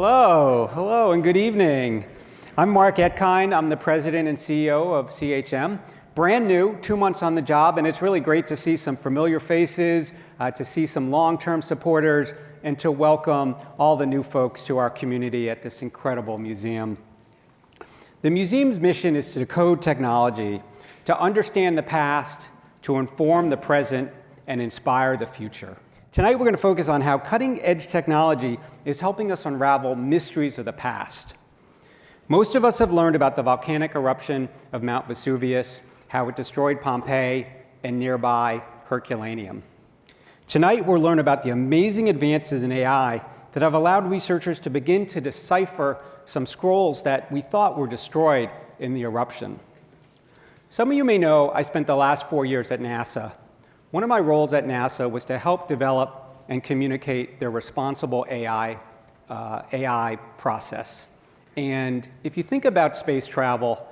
Hello, and good evening. I'm Mark Etkind. I'm the president and CEO of CHM. Brand new, 2 months on the job, and it's really great to see some familiar faces, to see some long-term supporters, and to welcome all the new folks to our community at this incredible museum. The museum's mission is to decode technology, to understand the past, to inform the present, and inspire the future. Tonight, we're going to focus on how cutting-edge technology is helping us unravel mysteries of the past. Most of us have learned about the volcanic eruption of Mount Vesuvius, how it destroyed Pompeii and nearby Herculaneum. Tonight, we'll learn about the amazing advances in AI that have allowed researchers to begin to decipher some scrolls that we thought were destroyed in the eruption. Some of you may know I spent the last 4 years at NASA. One of my roles at NASA was to help develop and communicate their responsible AI process. And if you think about space travel,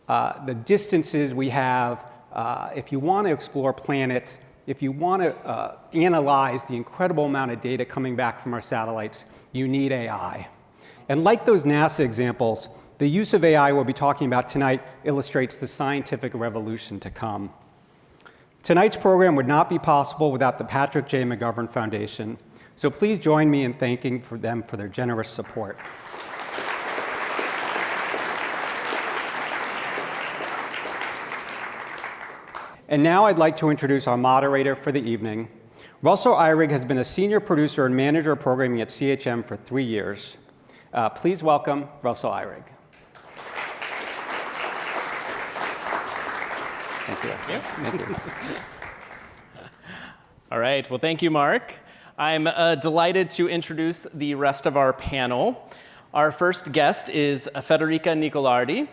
the distances we have, if you want to explore planets, if you want to analyze the incredible amount of data coming back from our satellites, you need AI. And like those NASA examples, the use of AI we'll be talking about tonight illustrates the scientific revolution to come. Tonight's program would not be possible without the Patrick J. McGovern Foundation, so please join me in thanking them for their generous support. And now I'd like to introduce our moderator for the evening. Russell Eyrig has been a senior producer and manager of programming at CHM for 3 years. Please welcome Russell Eyrig. Thank you. Thank you. All right. Well, thank you, Mark. I'm delighted to introduce the rest of our panel. Our first guest is Federica Nicolardi.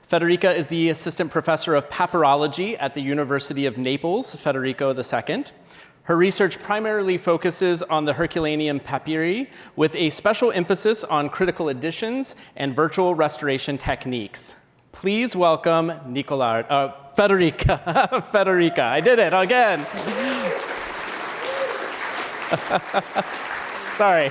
Federica is the assistant professor of papyrology at the University of Naples, Federico II. Her research primarily focuses on the Herculaneum papyri, with a special emphasis on critical editions and virtual restoration techniques. Please welcome Federica. Federica, I did it again. Sorry.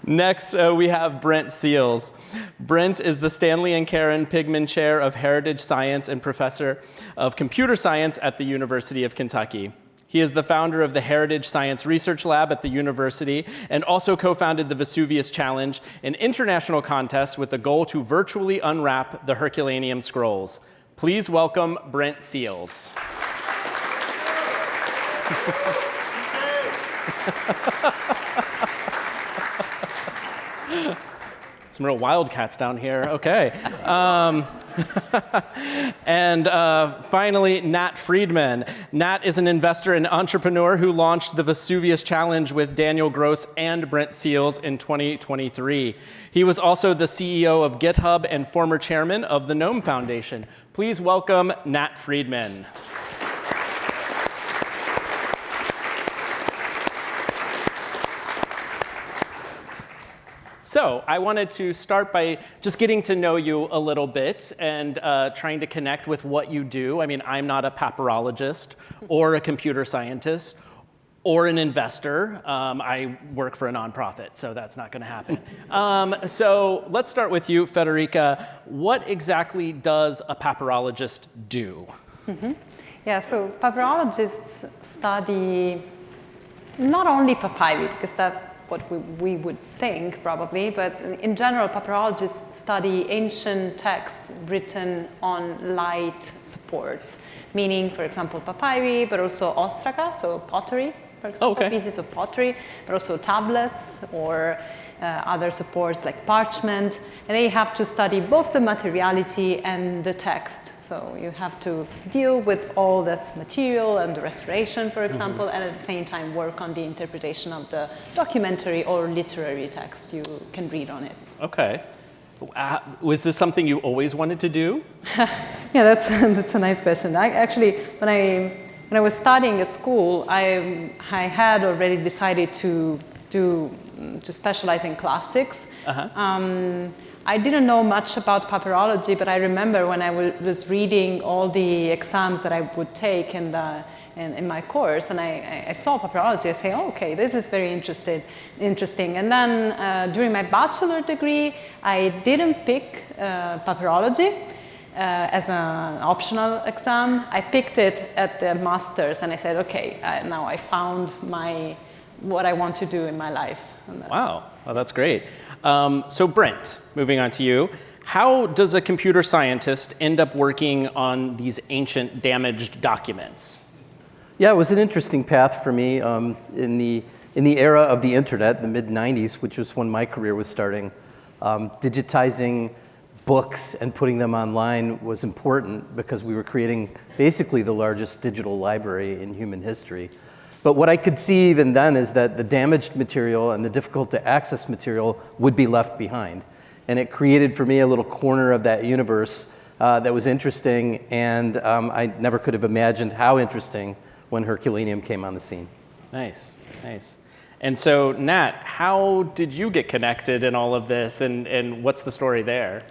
Next, we have Brent Seales. Brent is the Stanley and Karen Pigman Chair of Heritage Science and Professor of Computer Science at the University of Kentucky. He is the founder of the Heritage Science Research Lab at the university and also co-founded the Vesuvius Challenge, an international contest with the goal to virtually unwrap the Herculaneum scrolls. Please welcome Brent Seales. Some real wildcats down here. Okay. And finally, Nat Friedman. Nat is an investor and entrepreneur who launched the Vesuvius Challenge with Daniel Gross and Brent Seales in 2023. He was also the CEO of GitHub and former chairman of the Gnome Foundation. Please welcome Nat Friedman. So I wanted to start by just getting to know you a little bit and trying to connect with what you do. I mean, I'm not a papyrologist or a computer scientist or an investor. I work for a nonprofit, so that's not going to happen. So let's start with you, Federica. What exactly does a papyrologist do? Mm-hmm. Yeah, so papyrologists study not only papyri, because that's what we would think probably, but in general, papyrologists study ancient texts written on light supports, meaning, for example, papyri, but also ostraca, so pottery, for example, pieces of pottery, but also tablets or other supports like parchment, and they have to study both the materiality and the text. So you have to deal with all this material and the restoration, for example, and at the same time work on the interpretation of the documentary or literary text you can read on it. Okay. Was this something you always wanted to do? Yeah, that's a nice question. Actually, when I was studying at school, I had already decided to specialize in classics. I didn't know much about papyrology, but I remember when I was reading all the exams that I would take in my course, and I saw papyrology, I say, oh, okay, this is very interesting. And then during my bachelor degree, I didn't pick papyrology as an optional exam. I picked it at the master's, and I said, okay, now I found what I want to do in my life. Wow, well, that's great. So Brent, moving on to you. How does a computer scientist end up working on these ancient damaged documents? Yeah, it was an interesting path for me in the era of the internet, the mid-90s, which was when my career was starting. Digitizing books and putting them online was important because we were creating basically the largest digital library in human history. But what I could see even then is that the damaged material and the difficult to access material would be left behind. And it created for me a little corner of that universe that was interesting, and I never could have imagined how interesting when Herculaneum came on the scene. Nice, nice. And so Nat, how did you get connected in all of this, and what's the story there?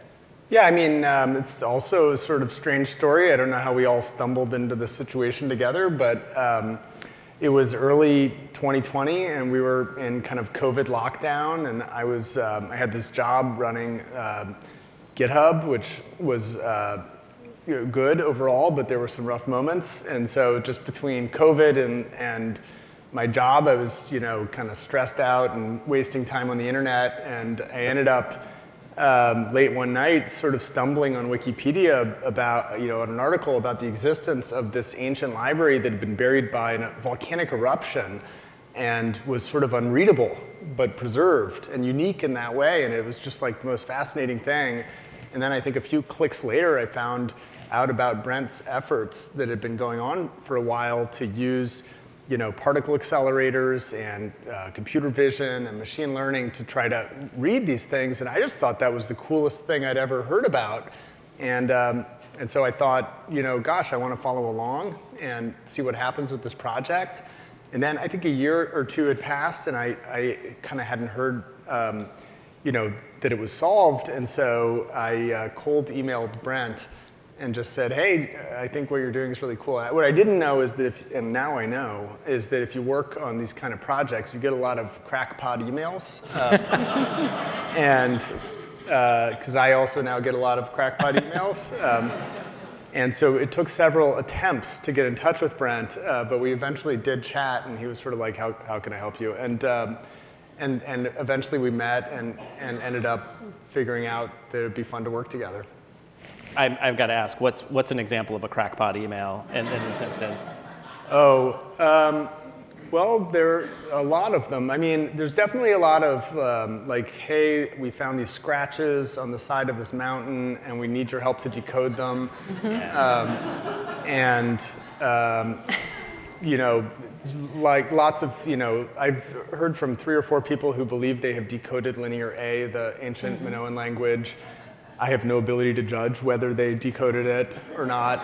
Yeah, I mean, it's also a sort of strange story. I don't know how we all stumbled into this situation together, but it was early 2020, and we were in kind of COVID lockdown, and I had this job running GitHub, which was good overall, but there were some rough moments. And so just between COVID and my job, I was kind of stressed out and wasting time on the internet, and I ended up late one night sort of stumbling on Wikipedia about an article about the existence of this ancient library that had been buried by a volcanic eruption and was sort of unreadable but preserved and unique in that way, and it was just like the most fascinating thing. And then I think a few clicks later I found out about Brent's efforts that had been going on for a while to use particle accelerators and computer vision and machine learning to try to read these things. And I just thought that was the coolest thing I'd ever heard about. And so I thought, gosh, I want to follow along and see what happens with this project. And then I think a year or two had passed, and I kind of hadn't heard, that it was solved. And so I cold emailed Brent and just said, hey, I think what you're doing is really cool. What I didn't know is that and now I know, is that if you work on these kind of projects, you get a lot of crackpot emails. And because I also now get a lot of crackpot emails. And so it took several attempts to get in touch with Brent, but we eventually did chat, and he was sort of like, how can I help you? And eventually we met and ended up figuring out that it'd be fun to work together. I've got to ask, what's an example of a crackpot email in this instance? Well, there are a lot of them. I mean, there's definitely a lot of like, hey, we found these scratches on the side of this mountain, and we need your help to decode them. Like lots of, I've heard from 3 or 4 people who believe they have decoded Linear A, the ancient Minoan language. I have no ability to judge whether they decoded it or not,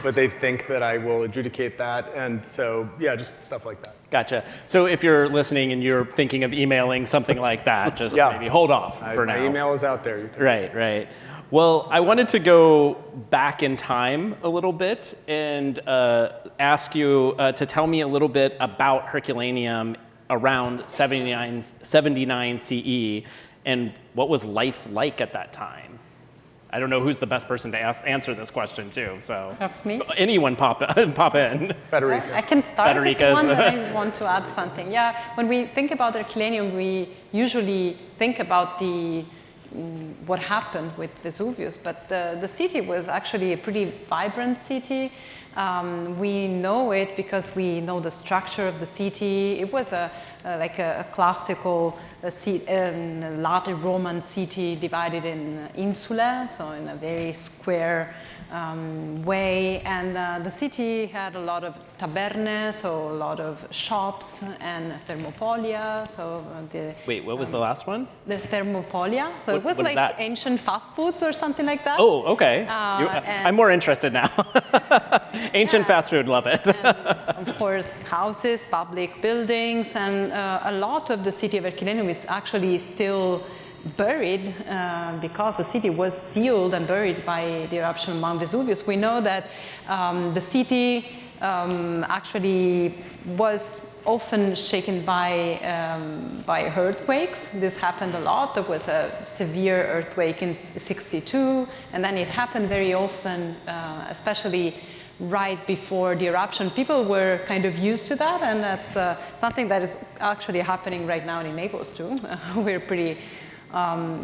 but they think that I will adjudicate that. And so, yeah, just stuff like that. Gotcha. So if you're listening and you're thinking of emailing something like that, just maybe hold off for now. My email is out there. Right. Well, I wanted to go back in time a little bit and ask you to tell me a little bit about Herculaneum around 79 CE. And what was life like at that time? I don't know who's the best person to answer this question too. So That's me. Anyone pop in. Federica. I can start Federica if you want, and I want to add something. Yeah, when we think about Herculaneum, we usually think about what happened with Vesuvius, but the city was actually a pretty vibrant city. We know it because we know the structure of the city. It was like a classical Latin Roman city divided in insulae, so in a very square way. And the city had a lot of tabernes, so a lot of shops, and thermopolia. So Wait, what was the last one? The thermopolia. So it was what is like that? ancient fast foods or something like that. Oh, okay. I'm more interested now. Ancient fast food, love it. And of course, houses, public buildings, and a lot of the city of Herculaneum is actually still buried because the city was sealed and buried by the eruption of Mount Vesuvius. We know that the city actually was often shaken by earthquakes. This happened a lot. There was a severe earthquake in '62, and then it happened very often, especially right before the eruption. People were kind of used to that, and that's something that is actually happening right now in Naples too. We're pretty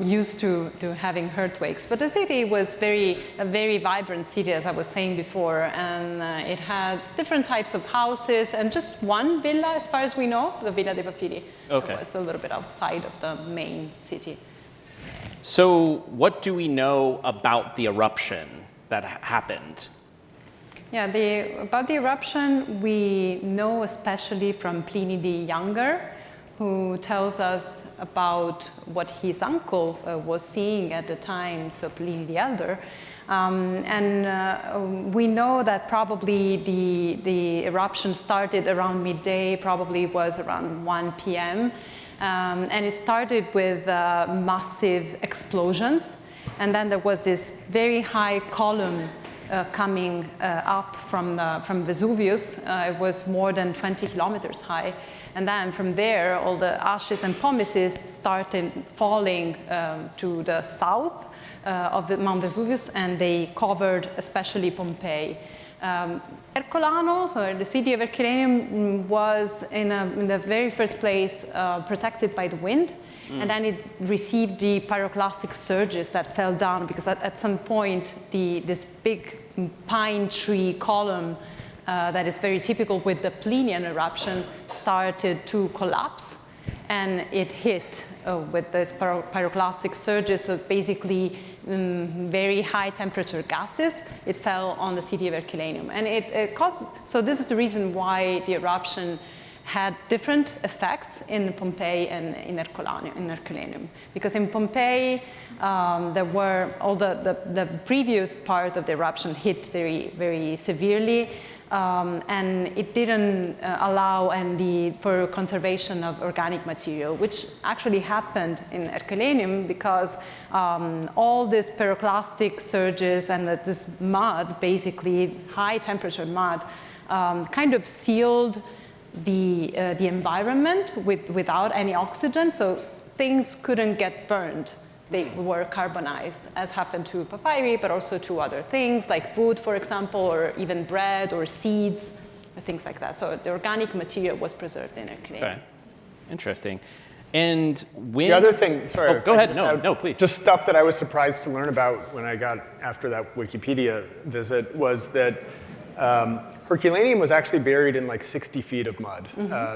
used to having earthquakes. But the city was a very vibrant city, as I was saying before, and it had different types of houses and just one villa, as far as we know, the Villa dei Papiri. Okay. It was a little bit outside of the main city. So what do we know about the eruption that happened? Yeah, about the eruption, we know especially from Pliny the Younger, who tells us about what his uncle was seeing at the time, so Pliny the Elder. We know that probably the eruption started around midday, probably was around 1 p.m. And it started with massive explosions. And then there was this very high column coming up from Vesuvius. It was more than 20 kilometers high. And then from there, all the ashes and pumices started falling to the south of the Mount Vesuvius, and they covered especially Pompeii. Ercolano, so the city of Herculaneum, was in the very first place protected by the wind. And then it received the pyroclastic surges that fell down because at some point this big pine tree column that is very typical with the Plinian eruption started to collapse, and it hit with this pyroclastic surges, so basically very high temperature gases. It fell on the city of Herculaneum, and it caused, so this is the reason why the eruption had different effects in Pompeii and in Herculaneum. Because in Pompeii, there were all the previous part of the eruption hit very, very severely, and it didn't allow for conservation of organic material, which actually happened in Herculaneum because all these pyroclastic surges and this mud, basically high temperature mud, kind of sealed the environment without any oxygen, so things couldn't get burned. They were carbonized, as happened to papyri, but also to other things like wood, for example, or even bread or seeds, or things like that. So the organic material was preserved in Herculaneum. Okay, interesting. And when the other thing, sorry. Oh, go ahead. No, please. Just stuff that I was surprised to learn about when I got after that Wikipedia visit was that Herculaneum was actually buried in like 60 feet of mud.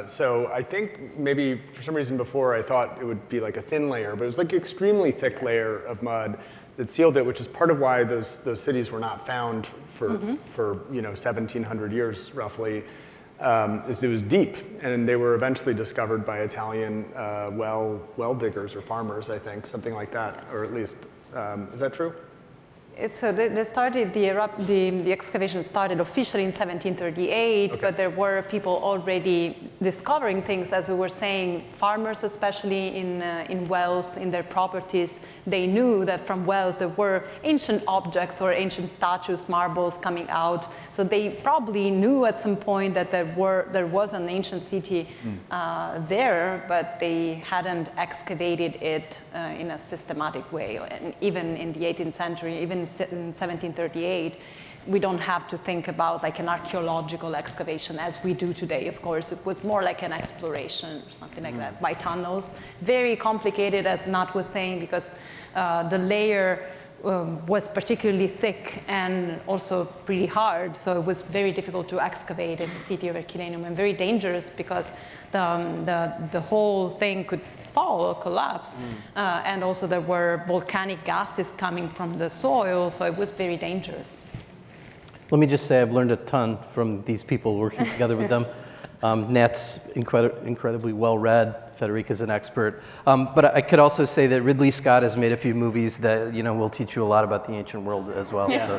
So I think maybe for some reason before I thought it would be like a thin layer, but it was like an extremely thick layer of mud that sealed it, which is part of why those cities were not found for 1,700 years roughly. Is it was deep, and they were eventually discovered by Italian well diggers or farmers, I think, something like that, or at least is that true? So they started the excavation started officially in 1738, okay. But there were people already discovering things, as we were saying. Farmers, especially in wells, in their properties, they knew that from wells there were ancient objects or ancient statues, marbles coming out. So they probably knew at some point that there was an ancient city there, but they hadn't excavated it in a systematic way. And even in the 18th century, even in 1738, we don't have to think about like an archaeological excavation as we do today. Of course, it was more like an exploration or something like that by tunnels. Very complicated, as Nat was saying, because the layer was particularly thick and also pretty hard, so it was very difficult to excavate in the city of Herculaneum, and very dangerous because the whole thing could fall or collapse. And also there were volcanic gases coming from the soil, so it was very dangerous. Let me just say I've learned a ton from these people working together with them. Nat's incredibly well-read. Federica's an expert. But I could also say that Ridley Scott has made a few movies that will teach you a lot about the ancient world as well. Yeah. So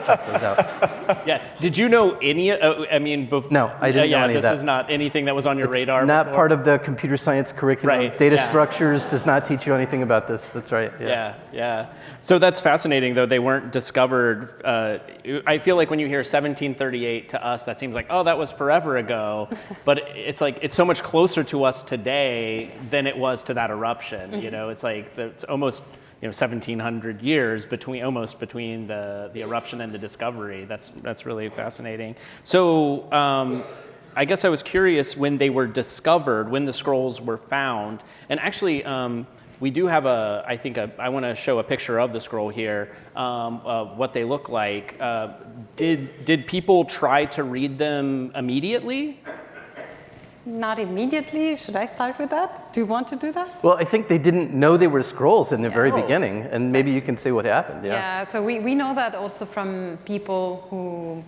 check those out. Yeah. Did you know any? No, I didn't know any of that. This was not anything that was on your radar. Not before? part of the computer science curriculum. Right, Data yeah. structures does not teach you anything about this. That's right. Yeah. So that's fascinating, though. They weren't discovered. I feel like when you hear 1738 to us, that seems like, oh, that was forever ago. But it's like it's so much closer to us today than it was to that eruption. It's like it's almost 1,700 years between the eruption and the discovery. That's really fascinating. So I guess I was curious when they were discovered, when the scrolls were found, and actually. We do have I want to show a picture of the scroll here, of what they look like. Did people try to read them immediately? Not immediately. Should I start with that? Do you want to do that? Well, I think they didn't know they were scrolls in the very beginning, and maybe you can say what happened. Yeah, so we know that also from people who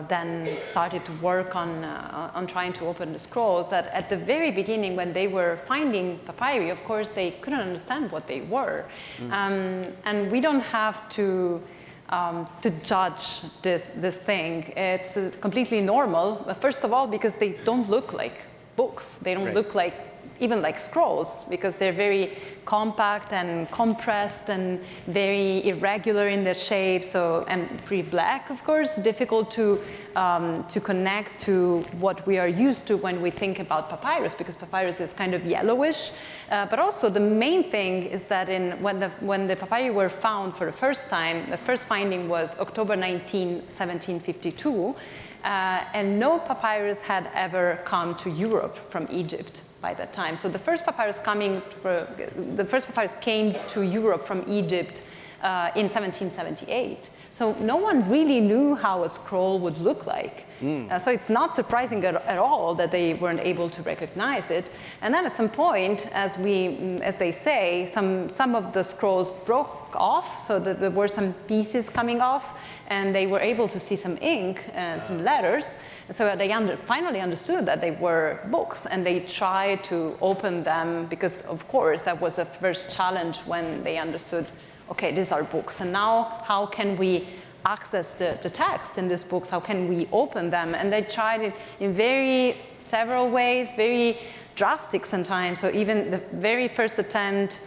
then started to work on trying to open the scrolls, that at the very beginning when they were finding papyri, of course, they couldn't understand what they were. And we don't have to judge this thing. It's completely normal. First of all, because they don't look like books. They don't look like even like scrolls, because they're very compact and compressed and very irregular in their shape. So, and pretty black, of course, difficult to connect to what we are used to when we think about papyrus, because papyrus is kind of yellowish. But also the main thing is that when the papyri were found for the first time, the first finding was October 19, 1752, and no papyrus had ever come to Europe from Egypt by that time. So the first papyrus came to Europe from Egypt in 1778. So no one really knew how a scroll would look like. So it's not surprising at all that they weren't able to recognize it. And then at some point, as they say, some of the scrolls broke off, so that there were some pieces coming off, and they were able to see some ink and some letters. So they finally understood that they were books, and they tried to open them, because of course that was the first challenge when they understood, okay, these are books, and now how can we access the text in these books? How can we open them? And they tried it in several ways, very drastic sometimes. So even the very first attempt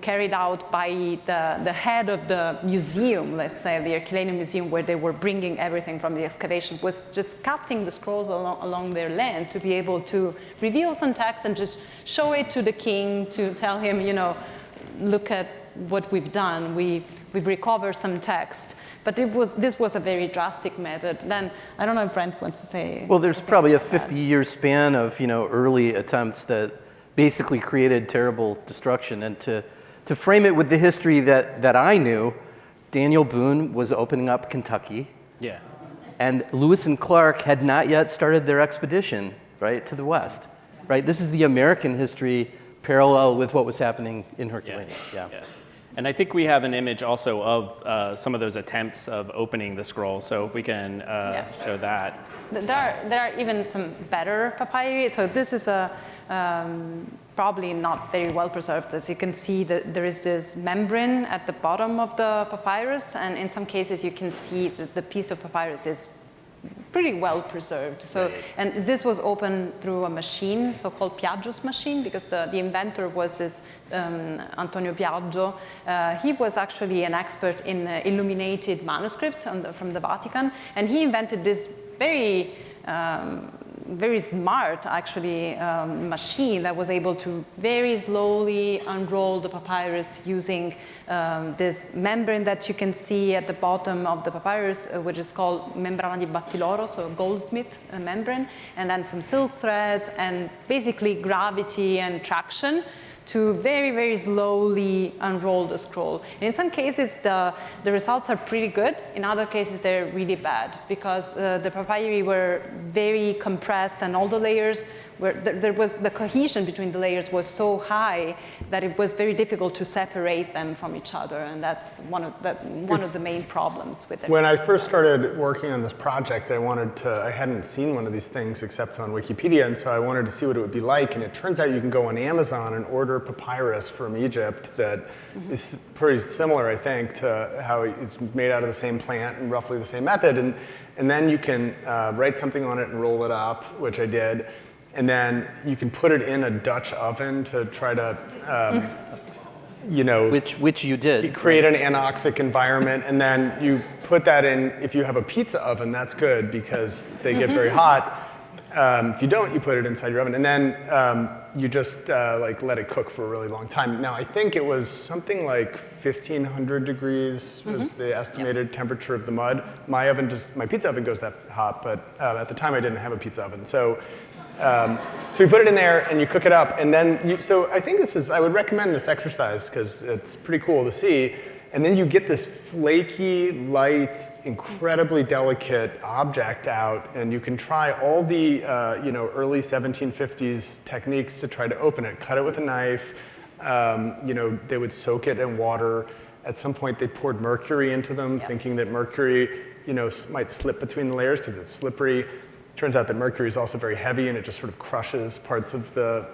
carried out by the head of the museum, let's say the Herculaneum Museum, where they were bringing everything from the excavation, was just cutting the scrolls along their length to be able to reveal some text and just show it to the king, to tell him, look at what we've done. We've recovered some text. But this was a very drastic method. Then, I don't know if Brent wants to say. Well, there's probably a 50-year span of early attempts that basically created terrible destruction. And to frame it with the history that I knew, Daniel Boone was opening up Kentucky. Yeah. And Lewis and Clark had not yet started their expedition, right, to the west. Right? This is the American history parallel with what was happening in Herculaneum. Yeah. And I think we have an image also of some of those attempts of opening the scroll. So if we can show that. There are even some better papyri. So this is probably not very well preserved. As you can see, there is this membrane at the bottom of the papyrus, and in some cases you can see that the piece of papyrus is pretty well preserved. So, and this was opened through a machine, so-called Piaggio's machine, because the inventor was this Antonio Piaggio. He was actually an expert in illuminated manuscripts from the Vatican, and he invented this very smart, actually, machine that was able to very slowly unroll the papyrus using this membrane that you can see at the bottom of the papyrus, which is called membrana di battiloro, so goldsmith membrane, and then some silk threads, and basically gravity and traction to very, very slowly unroll the scroll. And in some cases, the results are pretty good. In other cases, they're really bad because the papyri were very compressed and all the layers were, the cohesion between the layers was so high that it was very difficult to separate them from each other. And that's one of the main problems with it. When I first started working on this project, I hadn't seen one of these things except on Wikipedia, and so I wanted to see what it would be like. And it turns out you can go on Amazon and order papyrus from Egypt that is pretty similar, I think, to how it's made out of the same plant and roughly the same method. And then you can write something on it and roll it up, which I did. And then you can put it in a Dutch oven to try to, which you did. Create an anoxic environment, and then you put that in. If you have a pizza oven, that's good because they get very hot. If you don't, you put it inside your oven, and then you just let it cook for a really long time. Now, I think it was something like 1,500 degrees was the estimated temperature of the mud. My pizza oven goes that hot, but at the time I didn't have a pizza oven, so. So you put it in there and you cook it up, and then so I think I would recommend this exercise because it's pretty cool to see. And then you get this flaky, light, incredibly delicate object out, and you can try all the early 1750s techniques to try to open it. Cut it with a knife. They would soak it in water. At some point, they poured mercury into them, thinking that mercury, might slip between the layers because it's slippery. Turns out that mercury is also very heavy, and it just sort of crushes parts of the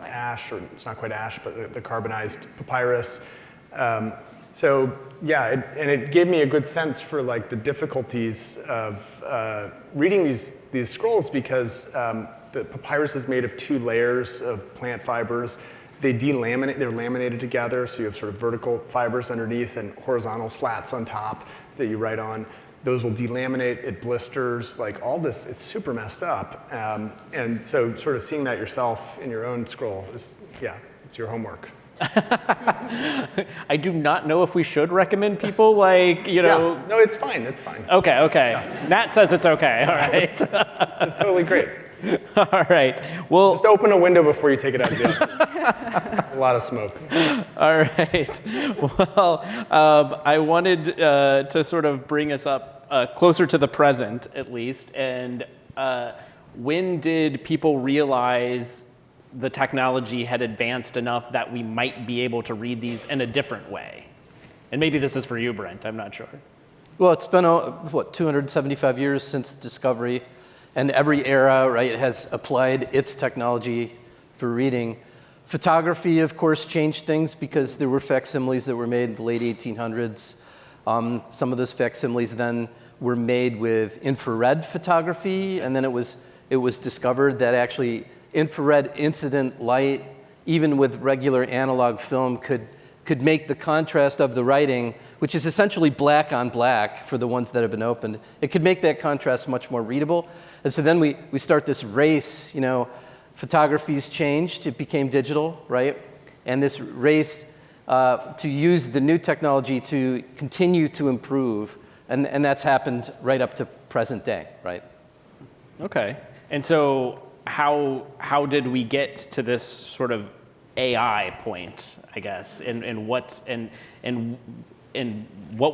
ash, or it's not quite ash, but the carbonized papyrus. It gave me a good sense for the difficulties of reading these scrolls because the papyrus is made of 2 layers of plant fibers. They're laminated together, so you have sort of vertical fibers underneath and horizontal slats on top that you write on. Those will delaminate, it blisters, all this, it's super messed up. And so sort of seeing that yourself in your own scroll it's your homework. I do not know if we should recommend people No, it's fine, it's fine. Okay. Yeah. Nat says it's okay, all right. It's totally great. All right, well. Just open a window before you take it out of the oven. A lot of smoke. All right, well, I wanted to sort of bring us up closer to the present, at least, and when did people realize the technology had advanced enough that we might be able to read these in a different way? And maybe this is for you, Brent, I'm not sure. Well, it's been, 275 years since the discovery, and every era, right, has applied its technology for reading. Photography, of course, changed things because there were facsimiles that were made in the late 1800s. Some of those facsimiles then were made with infrared photography, and then it was discovered that actually infrared incident light, even with regular analog film, could make the contrast of the writing, which is essentially black on black for the ones that have been opened, it could make that contrast much more readable. And so then we start this race, photography's changed, it became digital, right? And this race to use the new technology to continue to improve, and that's happened right up to present day, right? Okay, and so how did we get to this sort of AI point, I guess, and what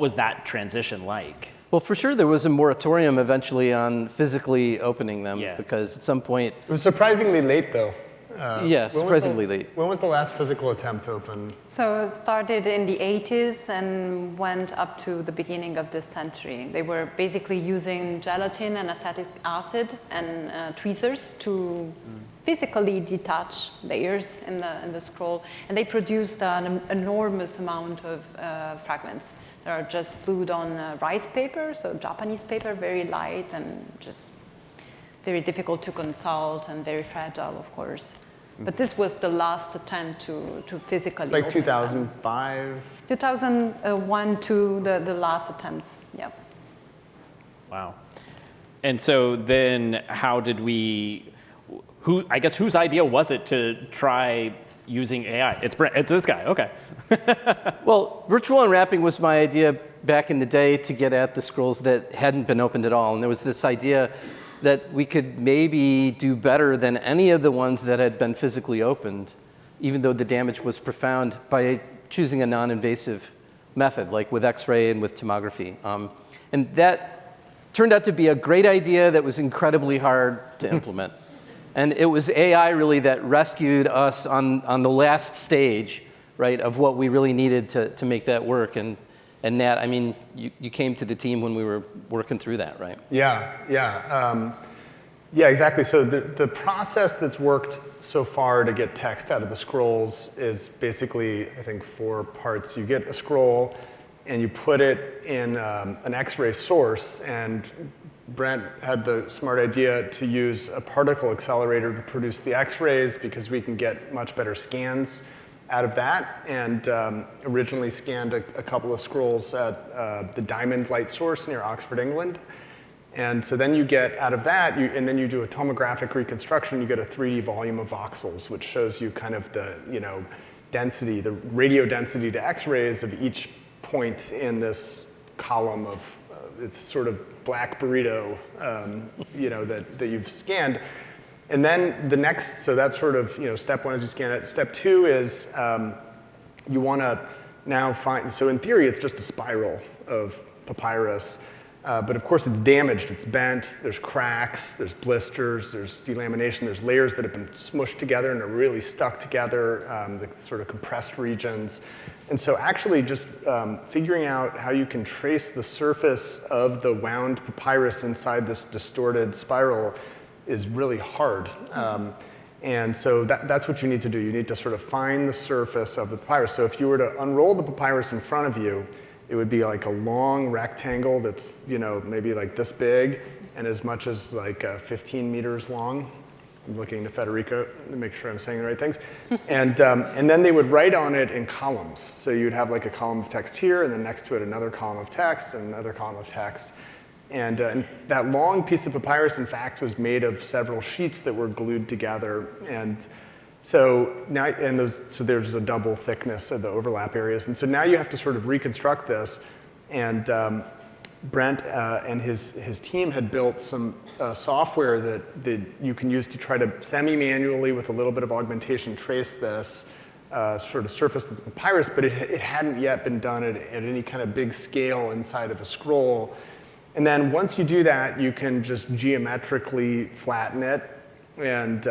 was that transition like? Well, for sure, there was a moratorium eventually on physically opening them, because at some point... It was surprisingly late, though. Yeah, surprisingly late. When was the last physical attempt to open? So it started in the 80s and went up to the beginning of this century. They were basically using gelatin and acetic acid and tweezers to physically detach layers in the scroll. And they produced an enormous amount of fragments that are just glued on rice paper, so Japanese paper, very light and just very difficult to consult and very fragile, of course. But this was the last attempt to physically It's like open 2005? them. 2001 to the last attempts, yeah. Wow. And so then how did whose idea was it to try using AI? It's this guy, okay. Well, virtual unwrapping was my idea back in the day to get at the scrolls that hadn't been opened at all. And there was this idea that we could maybe do better than any of the ones that had been physically opened even though the damage was profound, by choosing a non-invasive method, like with X-ray and with tomography. And that turned out to be a great idea that was incredibly hard to implement. And it was AI really that rescued us on the last stage, right, of what we really needed to make that work. And Nat, I mean, you came to the team when we were working through that, right? Yeah, exactly. So the process that's worked so far to get text out of the scrolls is basically, I think, 4 parts. You get a scroll, and you put it in an X-ray source, and Brent had the smart idea to use a particle accelerator to produce the X-rays because we can get much better scans out of that, and originally scanned a couple of scrolls at the Diamond light source near Oxford, England. And so then you get out of that, and then you do a tomographic reconstruction, you get a 3D volume of voxels, which shows you kind of the density, the radio density to X-rays of each point in this column of it's sort of black burrito, that you've scanned. And then the next, so that's sort of, step 1 is you scan it. Step 2 is you want to now find, so in theory, it's just a spiral of papyrus. But of course, it's damaged, it's bent, there's cracks, there's blisters, there's delamination, there's layers that have been smushed together and are really stuck together, the sort of compressed regions. And so actually just figuring out how you can trace the surface of the wound papyrus inside this distorted spiral is really hard. And so that's what you need to do. You need to sort of find the surface of the papyrus. So if you were to unroll the papyrus in front of you, it would be like a long rectangle that's maybe like this big and as much as like 15 meters long. I'm looking to Federico to make sure I'm saying the right things. And then they would write on it in columns. So you'd have like a column of text here, and then next to it another column of text and another column of text. And that long piece of papyrus, in fact, was made of several sheets that were glued together. And so now, so there's a double thickness of the overlap areas. And so now you have to sort of reconstruct this. And Brent and his team had built some software that you can use to try to semi-manually, with a little bit of augmentation, trace this sort of surface of the papyrus, but it hadn't yet been done at any kind of big scale inside of a scroll. And then once you do that, you can just geometrically flatten it, and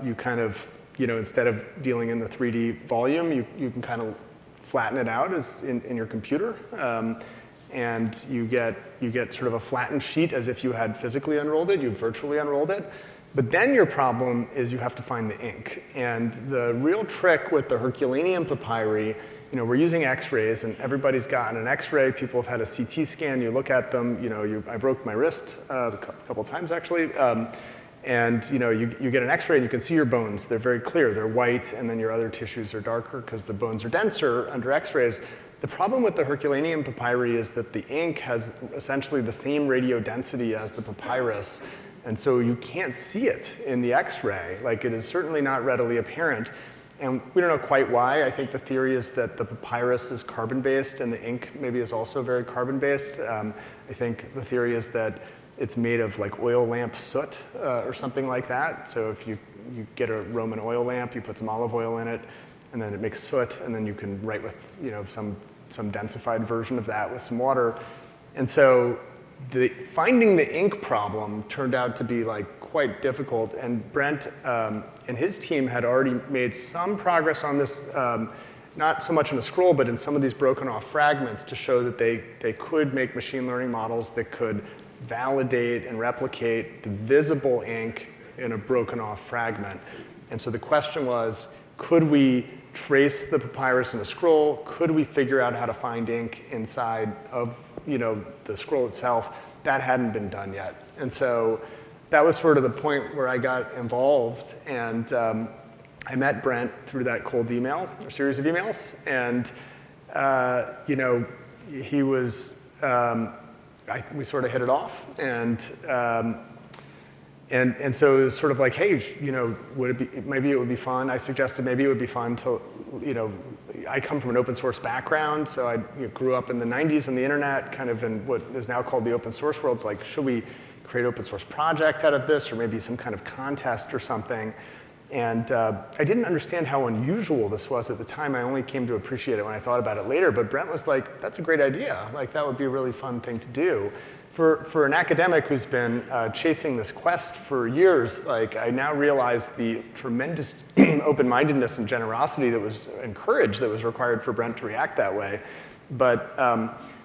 you kind of, instead of dealing in the 3D volume, you can kind of flatten it out as in your computer. And you get sort of a flattened sheet as if you had physically unrolled it, you virtually unrolled it. But then your problem is you have to find the ink. And the real trick with the Herculaneum papyri, we're using X-rays, and everybody's gotten an X-ray. People have had a CT scan. You look at them. I broke my wrist a couple times actually, and you get an X-ray and you can see your bones. They're very clear. They're white, and then your other tissues are darker because the bones are denser under X-rays. The problem with the Herculaneum papyri is that the ink has essentially the same radio density as the papyrus, and so you can't see it in the X-ray. Like, it is certainly not readily apparent. And we don't know quite why. I think the theory is that the papyrus is carbon-based and the ink maybe is also very carbon-based. I think the theory is that it's made of like oil lamp soot or something like that. So if you get a Roman oil lamp, you put some olive oil in it, and then it makes soot, and then you can write with some densified version of that with some water. And so finding the ink problem turned out to be like quite difficult, and Brent and his team had already made some progress on this, not so much in a scroll, but in some of these broken off fragments to show that they could make machine learning models that could validate and replicate the visible ink in a broken off fragment. And so the question was, could we trace the papyrus in a scroll? Could we figure out how to find ink inside of the scroll itself? That hadn't been done yet. And so that was sort of the point where I got involved, and I met Brent through that cold email, or series of emails, and he was, we sort of hit it off, and so it was sort of like, hey, maybe it would be fun. I suggested maybe it would be fun to, I come from an open source background, so I grew up in the 90s on the internet, kind of in what is now called the open source world. It's like, should we create an open source project out of this, or maybe some kind of contest or something? And I didn't understand how unusual this was at the time. I only came to appreciate it when I thought about it later. But Brent was like, that's a great idea. Like, that would be a really fun thing to do. For an academic who's been chasing this quest for years, like, I now realize the tremendous open-mindedness and generosity that was encouraged, that was required for Brent to react that way. But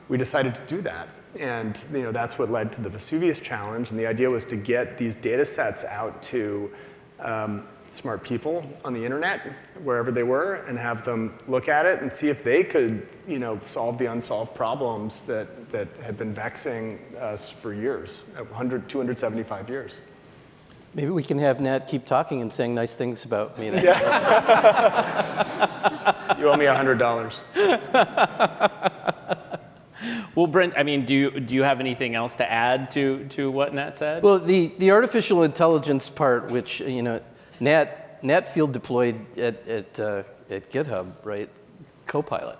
we decided to do that. And that's what led to the Vesuvius challenge. And the idea was to get these data sets out to smart people on the internet, wherever they were, and have them look at it and see if they could, solve the unsolved problems that had been vexing us for years, 275 years. Maybe we can have Nat keep talking and saying nice things about me. Yeah. You owe me $100. Well, Brent, I mean, do you have anything else to add to what Nat said? Well, the artificial intelligence part, which Nat field deployed at GitHub, right? Copilot,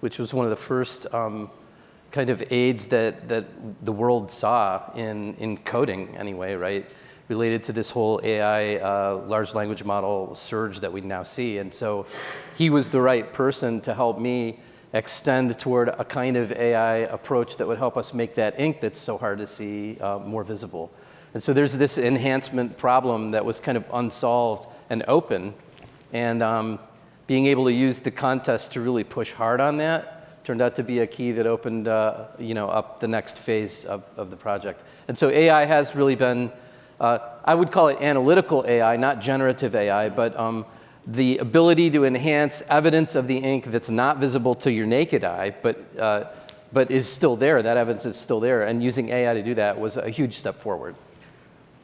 which was one of the first kind of aids that the world saw in coding anyway, right? Related to this whole AI large language model surge that we now see. And so he was the right person to help me extend toward a kind of AI approach that would help us make that ink that's so hard to see more visible. And so there's this enhancement problem that was kind of unsolved and open. And being able to use the contest to really push hard on that turned out to be a key that opened up the next phase of the project. And so AI has really been, I would call it analytical AI, not generative AI, but the ability to enhance evidence of the ink that's not visible to your naked eye, but is still there. That evidence is still there. And using AI to do that was a huge step forward.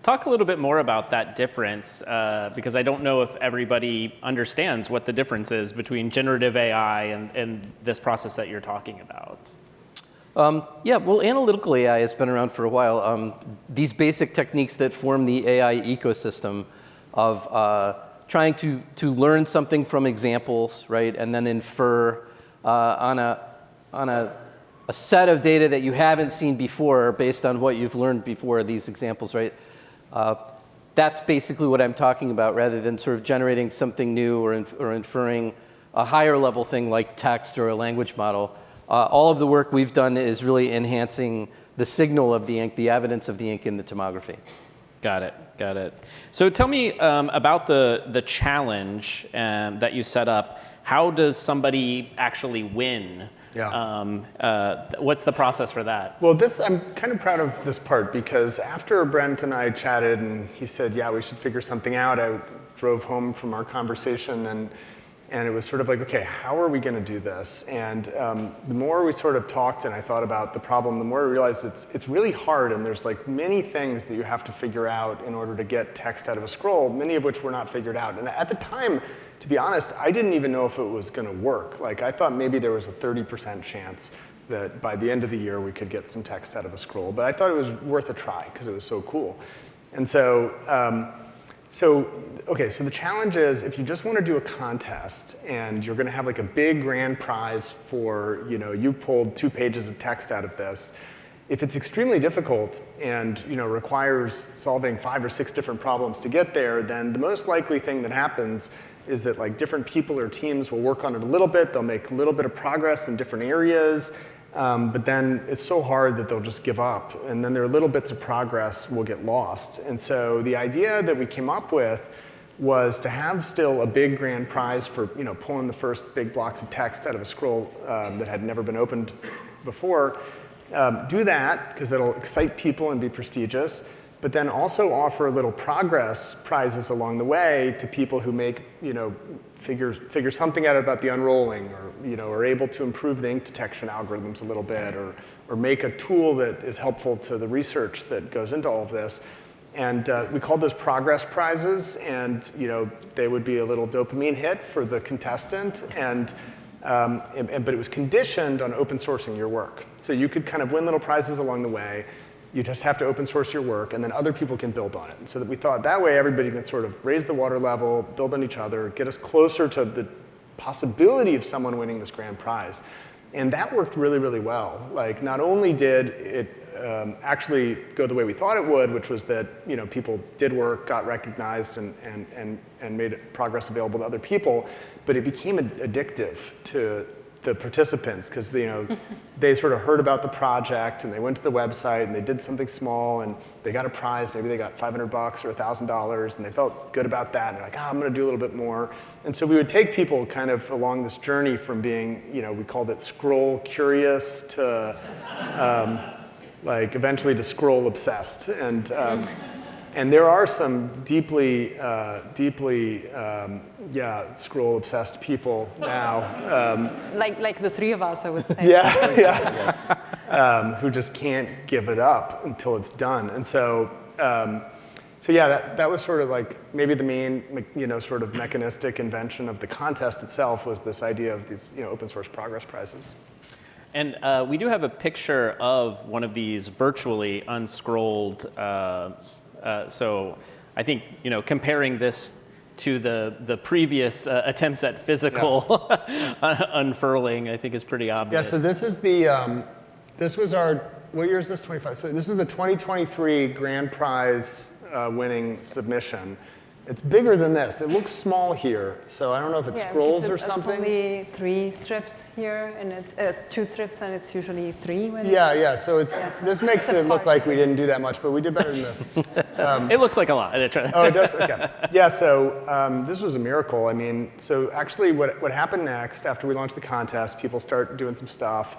Talk a little bit more about that difference, because I don't know if everybody understands what the difference is between generative AI and this process that you're talking about. Yeah, well, analytical AI has been around for a while. These basic techniques that form the AI ecosystem of trying to learn something from examples, right, and then infer on a set of data that you haven't seen before based on what you've learned before these examples, right? That's basically what I'm talking about, rather than sort of generating something new or inferring a higher level thing like text or a language model. All of the work we've done is really enhancing the signal of the ink, the evidence of the ink in the tomography. Got it. So tell me about the challenge that you set up. How does somebody actually win? Yeah. What's the process for that? Well, I'm kind of proud of this part, because after Brent and I chatted and he said, yeah, we should figure something out, I drove home from our conversation and it was sort of like, okay, how are we going to do this? And the more we sort of talked and I thought about the problem, the more I realized it's really hard, and there's like many things that you have to figure out in order to get text out of a scroll, many of which were not figured out. And at the time, to be honest, I didn't even know if it was going to work. Like, I thought maybe there was a 30% chance that by the end of the year we could get some text out of a scroll, but I thought it was worth a try because it was so cool. And so, so the challenge is, if you just want to do a contest and you're going to have like a big grand prize for, you pulled 2 pages of text out of this, if it's extremely difficult and requires solving 5 or 6 different problems to get there, then the most likely thing that happens is that like different people or teams will work on it a little bit, they'll make a little bit of progress in different areas, but then it's so hard that they'll just give up, and then their little bits of progress will get lost. And so the idea that we came up with was to have still a big grand prize for pulling the first big blocks of text out of a scroll that had never been opened before. Do that because it'll excite people and be prestigious, but then also offer little progress prizes along the way to people who make, figure something out about the unrolling, or are able to improve the ink detection algorithms a little bit, or make a tool that is helpful to the research that goes into all of this. And we called those progress prizes, and they would be a little dopamine hit for the contestant, but it was conditioned on open sourcing your work. So you could kind of win little prizes along the way. You just have to open source your work, and then other people can build on it. And so that we thought that way everybody can sort of raise the water level, build on each other, get us closer to the possibility of someone winning this grand prize. And that worked really, really well. Like, not only did it actually go the way we thought it would, which was that, you know, people did work, got recognized, and made progress available to other people, but it became addictive to the participants, because, you know, they sort of heard about the project and they went to the website and they did something small and they got a prize. Maybe they got $500 or $1,000 and they felt good about that. And they're like, oh, I'm going to do a little bit more. And so we would take people kind of along this journey from being, you know, we called it scroll curious to like eventually to scroll obsessed. And there are some deeply, scroll obsessed people now. Like the three of us, I would say. Who just can't give it up until it's done. And so, that was sort of like maybe the main, you know, sort of mechanistic invention of the contest itself was this idea of these, you know, open source progress prizes. And we do have a picture of one of these virtually unscrolled. So I think, you know, comparing this to the previous attempts at physical unfurling, I think is pretty obvious. Yeah, so this is the, this was our, what year is this, 25? So this is the 2023 grand prize winning submission. It's bigger than this. It looks small here, so I don't know if it scrolls or something. It's only 3 strips here, and it's 2 strips, and it's usually 3. When So it's this makes it look like we didn't do that much, but we did better than this. It looks like a lot. Oh, it does? Okay. Yeah, so this was a miracle. I mean, so actually what happened next after we launched the contest, people start doing some stuff,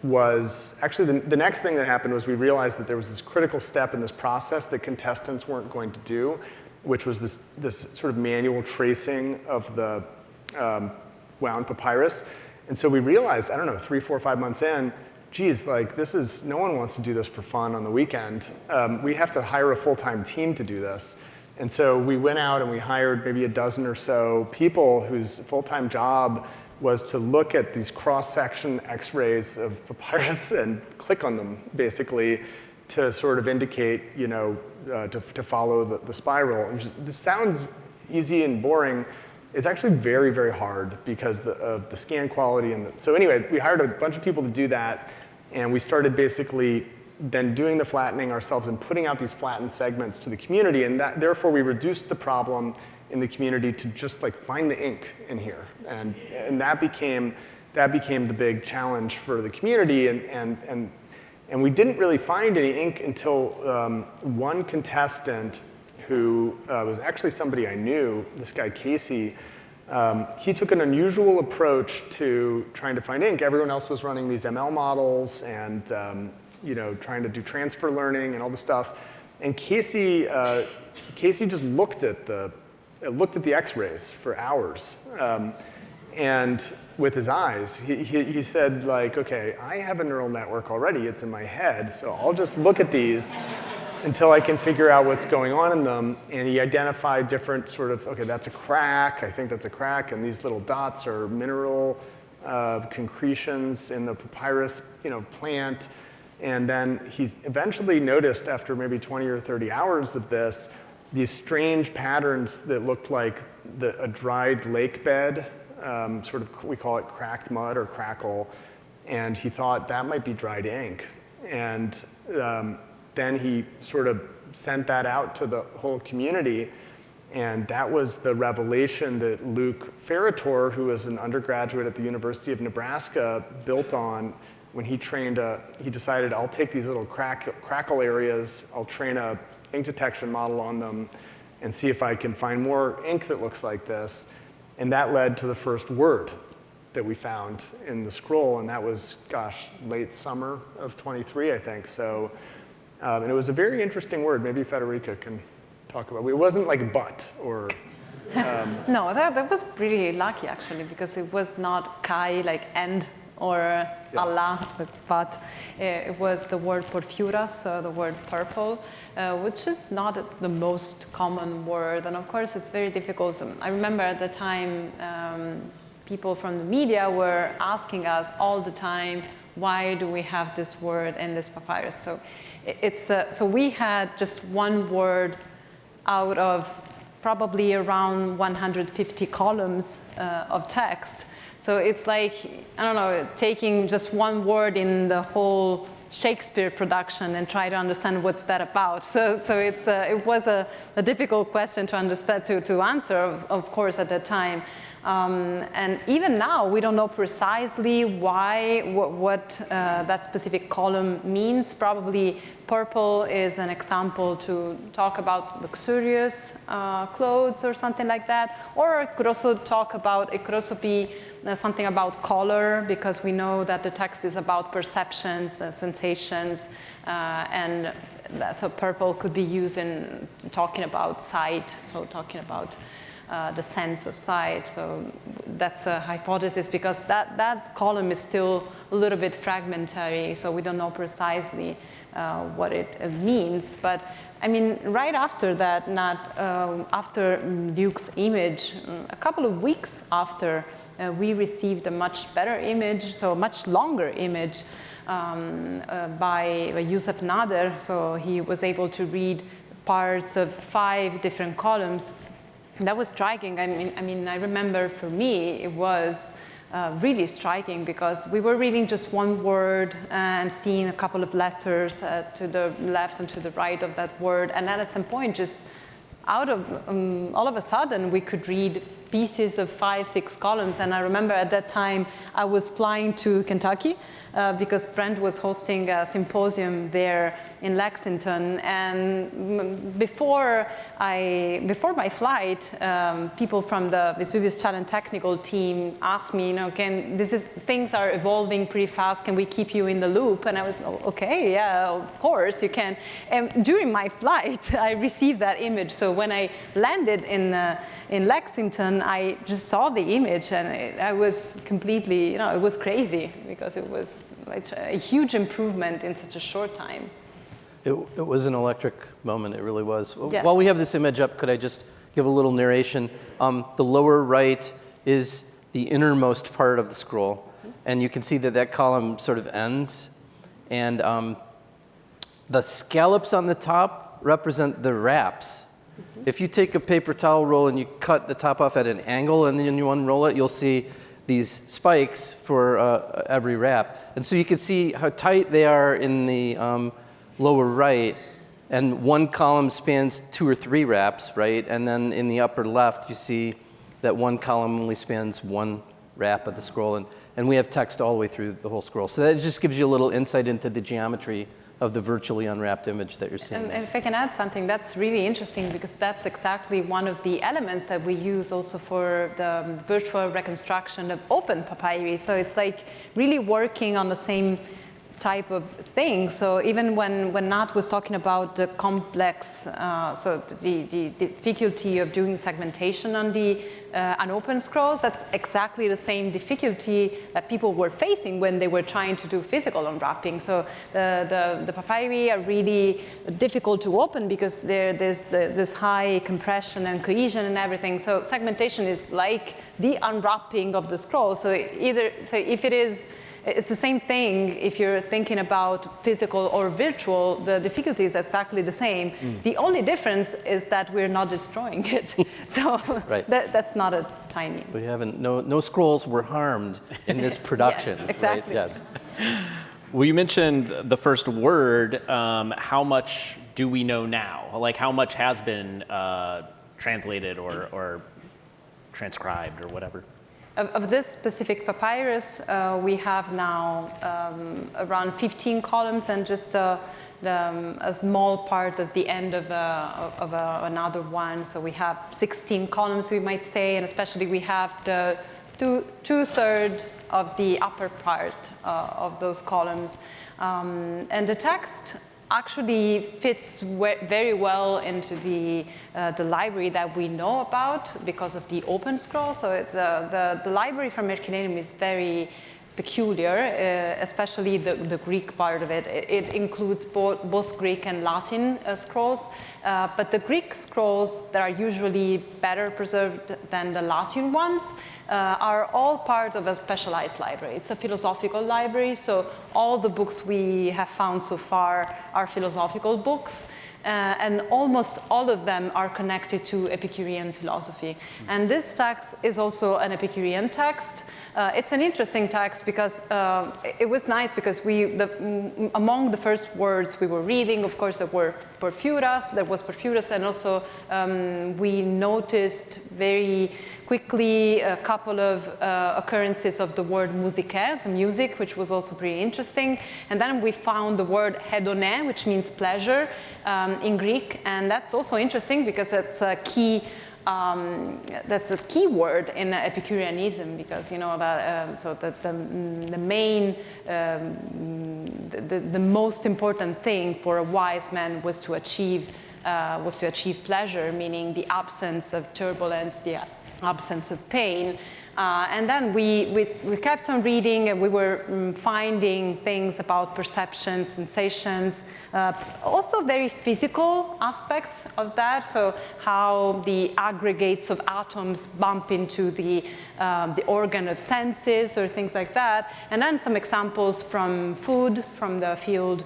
was actually the next thing that happened was we realized that there was this critical step in this process that contestants weren't going to do, which was this sort of manual tracing of the wound papyrus. And so we realized, I don't know, 3, 4, 5 months in, geez, like no one wants to do this for fun on the weekend. We have to hire a full-time team to do this. And so we went out and we hired maybe a dozen or so people whose full-time job was to look at these cross-section x-rays of papyrus and click on them, basically, to sort of indicate, you know, to follow the spiral. This sounds easy and boring. It's actually very, very hard because of the scan quality. So anyway, we hired a bunch of people to do that, and we started basically then doing the flattening ourselves and putting out these flattened segments to the community, and therefore we reduced the problem in the community to just like find the ink in here, and that became the big challenge for the community, and we didn't really find any ink until one contestant who was actually somebody I knew, this guy Casey. He took an unusual approach to trying to find ink. Everyone else was running these ML models and you know, trying to do transfer learning and all this stuff, and Casey just looked at the X-rays for hours, and with his eyes, he said, like, okay, I have a neural network already, it's in my head, so I'll just look at these until I can figure out what's going on in them. And he identified different sort of, okay, that's a crack, I think that's a crack, and these little dots are mineral concretions in the papyrus, you know, plant. And then he eventually noticed, after maybe 20 or 30 hours of this, these strange patterns that looked like a dried lake bed, sort of, we call it cracked mud or crackle, and he thought that might be dried ink. And then he sort of sent that out to the whole community, and that was the revelation that Luke Ferrator, who was an undergraduate at the University of Nebraska, built on when he decided, I'll take these little crackle areas, I'll train a ink detection model on them and see if I can find more ink that looks like this. And that led to the first word that we found in the scroll, and that was, gosh, late summer of 23, I think. So, and it was a very interesting word. Maybe Federica can talk about it. It wasn't like but or... No, that was pretty lucky, actually, because it was not kai, like and, or Allah, but it was the word porphyras, the word purple, which is not the most common word. And of course, it's very difficult. I remember at the time, people from the media were asking us all the time, why do we have this word in this papyrus? So so we had just one word out of probably around 150 columns of text. So it's like, I don't know, taking just one word in the whole Shakespeare production and try to understand what's that about. So it was a difficult question to understand, to answer, of course, at that time. And even now, we don't know precisely what that specific column means. Probably purple is an example to talk about luxurious clothes or something like that. Or it could also be something about color, because we know that the text is about perceptions, sensations, and so purple could be used in talking about sight, so talking about the sense of sight. So that's a hypothesis, because that column is still a little bit fragmentary, so we don't know precisely what it means. But I mean, right after that, after Luke's image, a couple of weeks after, we received a much better image, so a much longer image by Yusuf Nader. So he was able to read parts of 5 different columns. That was striking. I mean, I remember for me, it was really striking, because we were reading just one word and seeing a couple of letters to the left and to the right of that word. And then at some point, just all of a sudden, we could read pieces of 5, 6 columns. And I remember at that time, I was flying to Kentucky because Brent was hosting a symposium there in Lexington. And before my flight, people from the Vesuvius Challenge technical team asked me, things are evolving pretty fast. Can we keep you in the loop? And I was, okay, yeah, of course you can. And during my flight, I received that image. So when I landed in Lexington, I just saw the image, and I was completely, it was crazy, because it was like a huge improvement in such a short time. It was an electric moment, it really was. Yes. While we have this image up, could I just give a little narration? The lower right is the innermost part of the scroll, and you can see that column sort of ends, and the scallops on the top represent the wraps. If you take a paper towel roll and you cut the top off at an angle and then you unroll it, you'll see these spikes for every wrap. And so you can see how tight they are in the lower right, and one column spans 2 or 3 wraps, right? And then in the upper left, you see that one column only spans 1 wrap of the scroll, and we have text all the way through the whole scroll. So that just gives you a little insight into the geometry of the virtually unwrapped image that you're seeing. And if I can add something, that's really interesting, because that's exactly one of the elements that we use also for the virtual reconstruction of open papyri. So it's like really working on the same type of thing. So even when Nat was talking about the complex, so the difficulty of doing segmentation on the unopened scrolls, that's exactly the same difficulty that people were facing when they were trying to do physical unwrapping. So the papyri are really difficult to open, because there's this high compression and cohesion and everything. So segmentation is like the unwrapping of the scroll. So if it is, it's the same thing if you're thinking about physical or virtual, the difficulty is exactly the same. The only difference is that we're not destroying it. So right. That's not a tiny. We haven't, no scrolls were harmed in this production. Yes, exactly. Right? Yes. Well, you mentioned the first word. How much do we know now? Like, how much has been translated or transcribed or whatever? Of this specific papyrus, we have now around 15 columns, and just a small part of the end of another one. So we have 16 columns, we might say, and especially we have the two-thirds of the upper part of those columns. And the text actually fits very well into the library that we know about because of the open scroll. So it's, the library from Herculaneum is very peculiar, especially the Greek part of it. It includes both Greek and Latin scrolls, but the Greek scrolls that are usually better preserved than the Latin ones are all part of a specialized library. It's a philosophical library, so all the books we have found so far are philosophical books. and almost all of them are connected to Epicurean philosophy. And this text is also an Epicurean text. It's an interesting text because it was nice because among the first words we were reading, of course, there was Porphyras, and also we noticed very quickly a couple of occurrences of the word musicae, so music, which was also pretty interesting. And then we found the word hedone, which means pleasure in Greek, and that's also interesting because that's a key word in Epicureanism, because the most important thing for a wise man was to achieve pleasure, meaning the absence of turbulence, the absence of pain. And then we kept on reading, and we were finding things about perception, sensations, also very physical aspects of that. So how the aggregates of atoms bump into the organ of senses or things like that. And then some examples from food, from the field,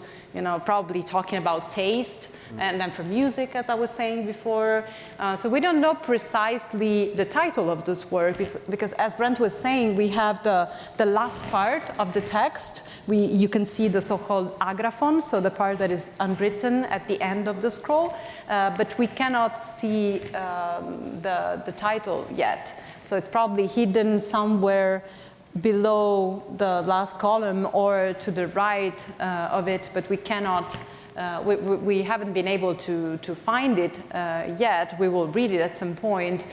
probably talking about taste, and then for music, as I was saying before. So we don't know precisely the title of this work, because as Brent was saying, we have the last part of the text. You can see the so-called agraphon, so the part that is unwritten at the end of the scroll, but we cannot see the title yet. So it's probably hidden somewhere below the last column or to the right of it, but we cannot, we haven't been able to find it yet. We will read it at some point.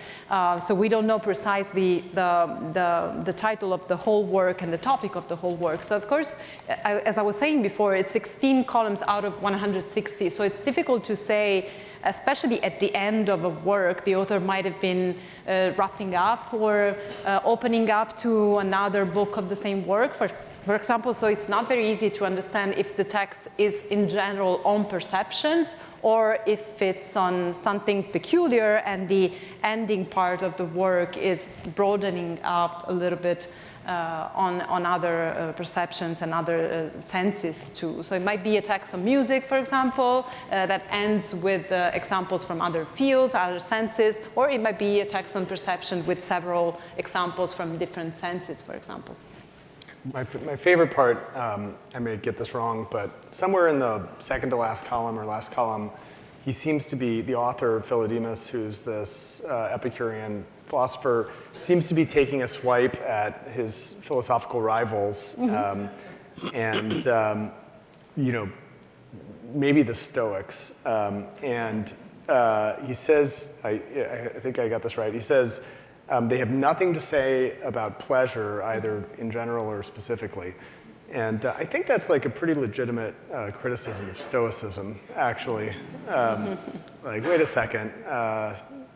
So we don't know precisely the title of the whole work and the topic of the whole work. So of course, as I was saying before, it's 16 columns out of 160. So it's difficult to say, especially at the end of a work, the author might have been wrapping up or opening up to another book of the same work, for example. So it's not very easy to understand if the text is in general on perceptions or if it's on something peculiar and the ending part of the work is broadening up a little bit on other perceptions and other senses too. So it might be a text on music, for example, that ends with examples from other fields, other senses, or it might be a text on perception with several examples from different senses, for example. My favorite part, I may get this wrong, but somewhere in the second to last column or last column, he seems to be, the author, Philodemus, who's this Epicurean philosopher, seems to be taking a swipe at his philosophical rivals, and maybe the Stoics. And he says, I think I got this right. He says they have nothing to say about pleasure, either in general or specifically. And I think that's like a pretty legitimate criticism of Stoicism, actually. Like, wait a second,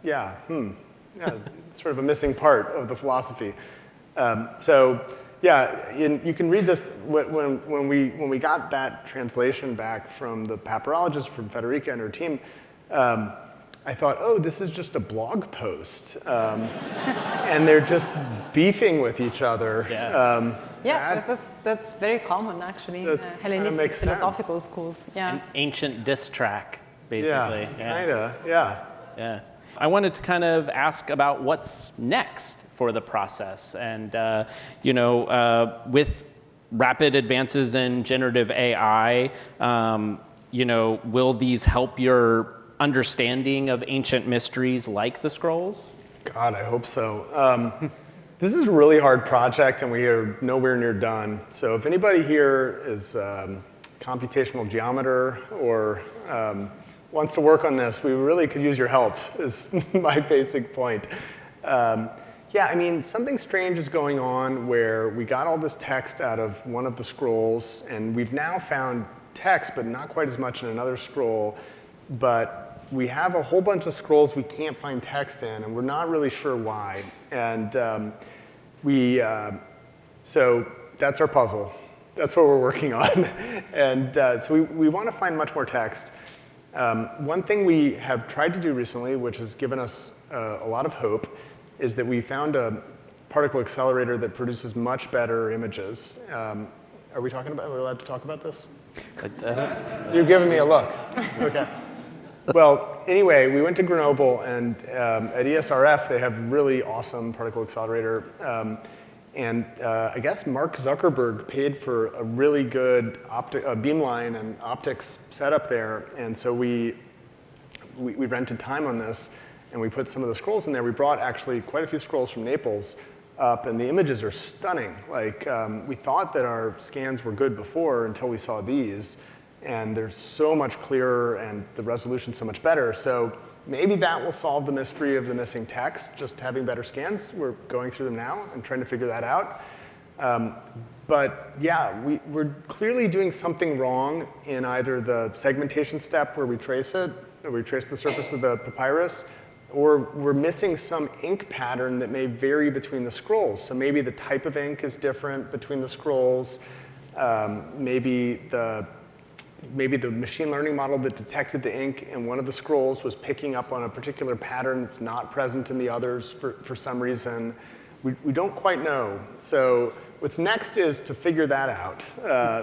yeah, sort of a missing part of the philosophy. So, yeah, you can read this when we got that translation back from the Paparologist, from Federica and her team. I thought, oh, this is just a blog post, and they're just beefing with each other. Yeah. Yes, that's very common, actually, Hellenistic philosophical schools. Yeah. An ancient diss track, basically. Yeah, kinda, yeah. Yeah. I wanted to kind of ask about what's next for the process, and with rapid advances in generative AI, will these help your understanding of ancient mysteries like the scrolls? God, I hope so. This is a really hard project, and we are nowhere near done. So if anybody here is computational geometer or wants to work on this, we really could use your help, is my basic point. Yeah, I mean, something strange is going on where we got all this text out of one of the scrolls, and we've now found text, but not quite as much in another scroll. But we have a whole bunch of scrolls we can't find text in, and we're not really sure why. And so that's our puzzle. That's what we're working on. And so we want to find much more text. One thing we have tried to do recently, which has given us a lot of hope, is that we found a particle accelerator that produces much better images. Are we allowed to talk about this? You're giving me a look. Okay. Well, anyway, we went to Grenoble, and at ESRF, they have really awesome particle accelerator. I guess Mark Zuckerberg paid for a really good beamline and optics setup there. And so we rented time on this, and we put some of the scrolls in there. We brought actually quite a few scrolls from Naples up, and the images are stunning. Like, we thought that our scans were good before until we saw these, and they're so much clearer, and the resolution's so much better. So maybe that will solve the mystery of the missing text, just having better scans. We're going through them now and trying to figure that out. But yeah, we're clearly doing something wrong in either the segmentation step where we trace it, or we trace the surface of the papyrus, or we're missing some ink pattern that may vary between the scrolls. So maybe the type of ink is different between the scrolls. Maybe the machine learning model that detected the ink in one of the scrolls was picking up on a particular pattern that's not present in the others for some reason. We don't quite know. So what's next is to figure that out,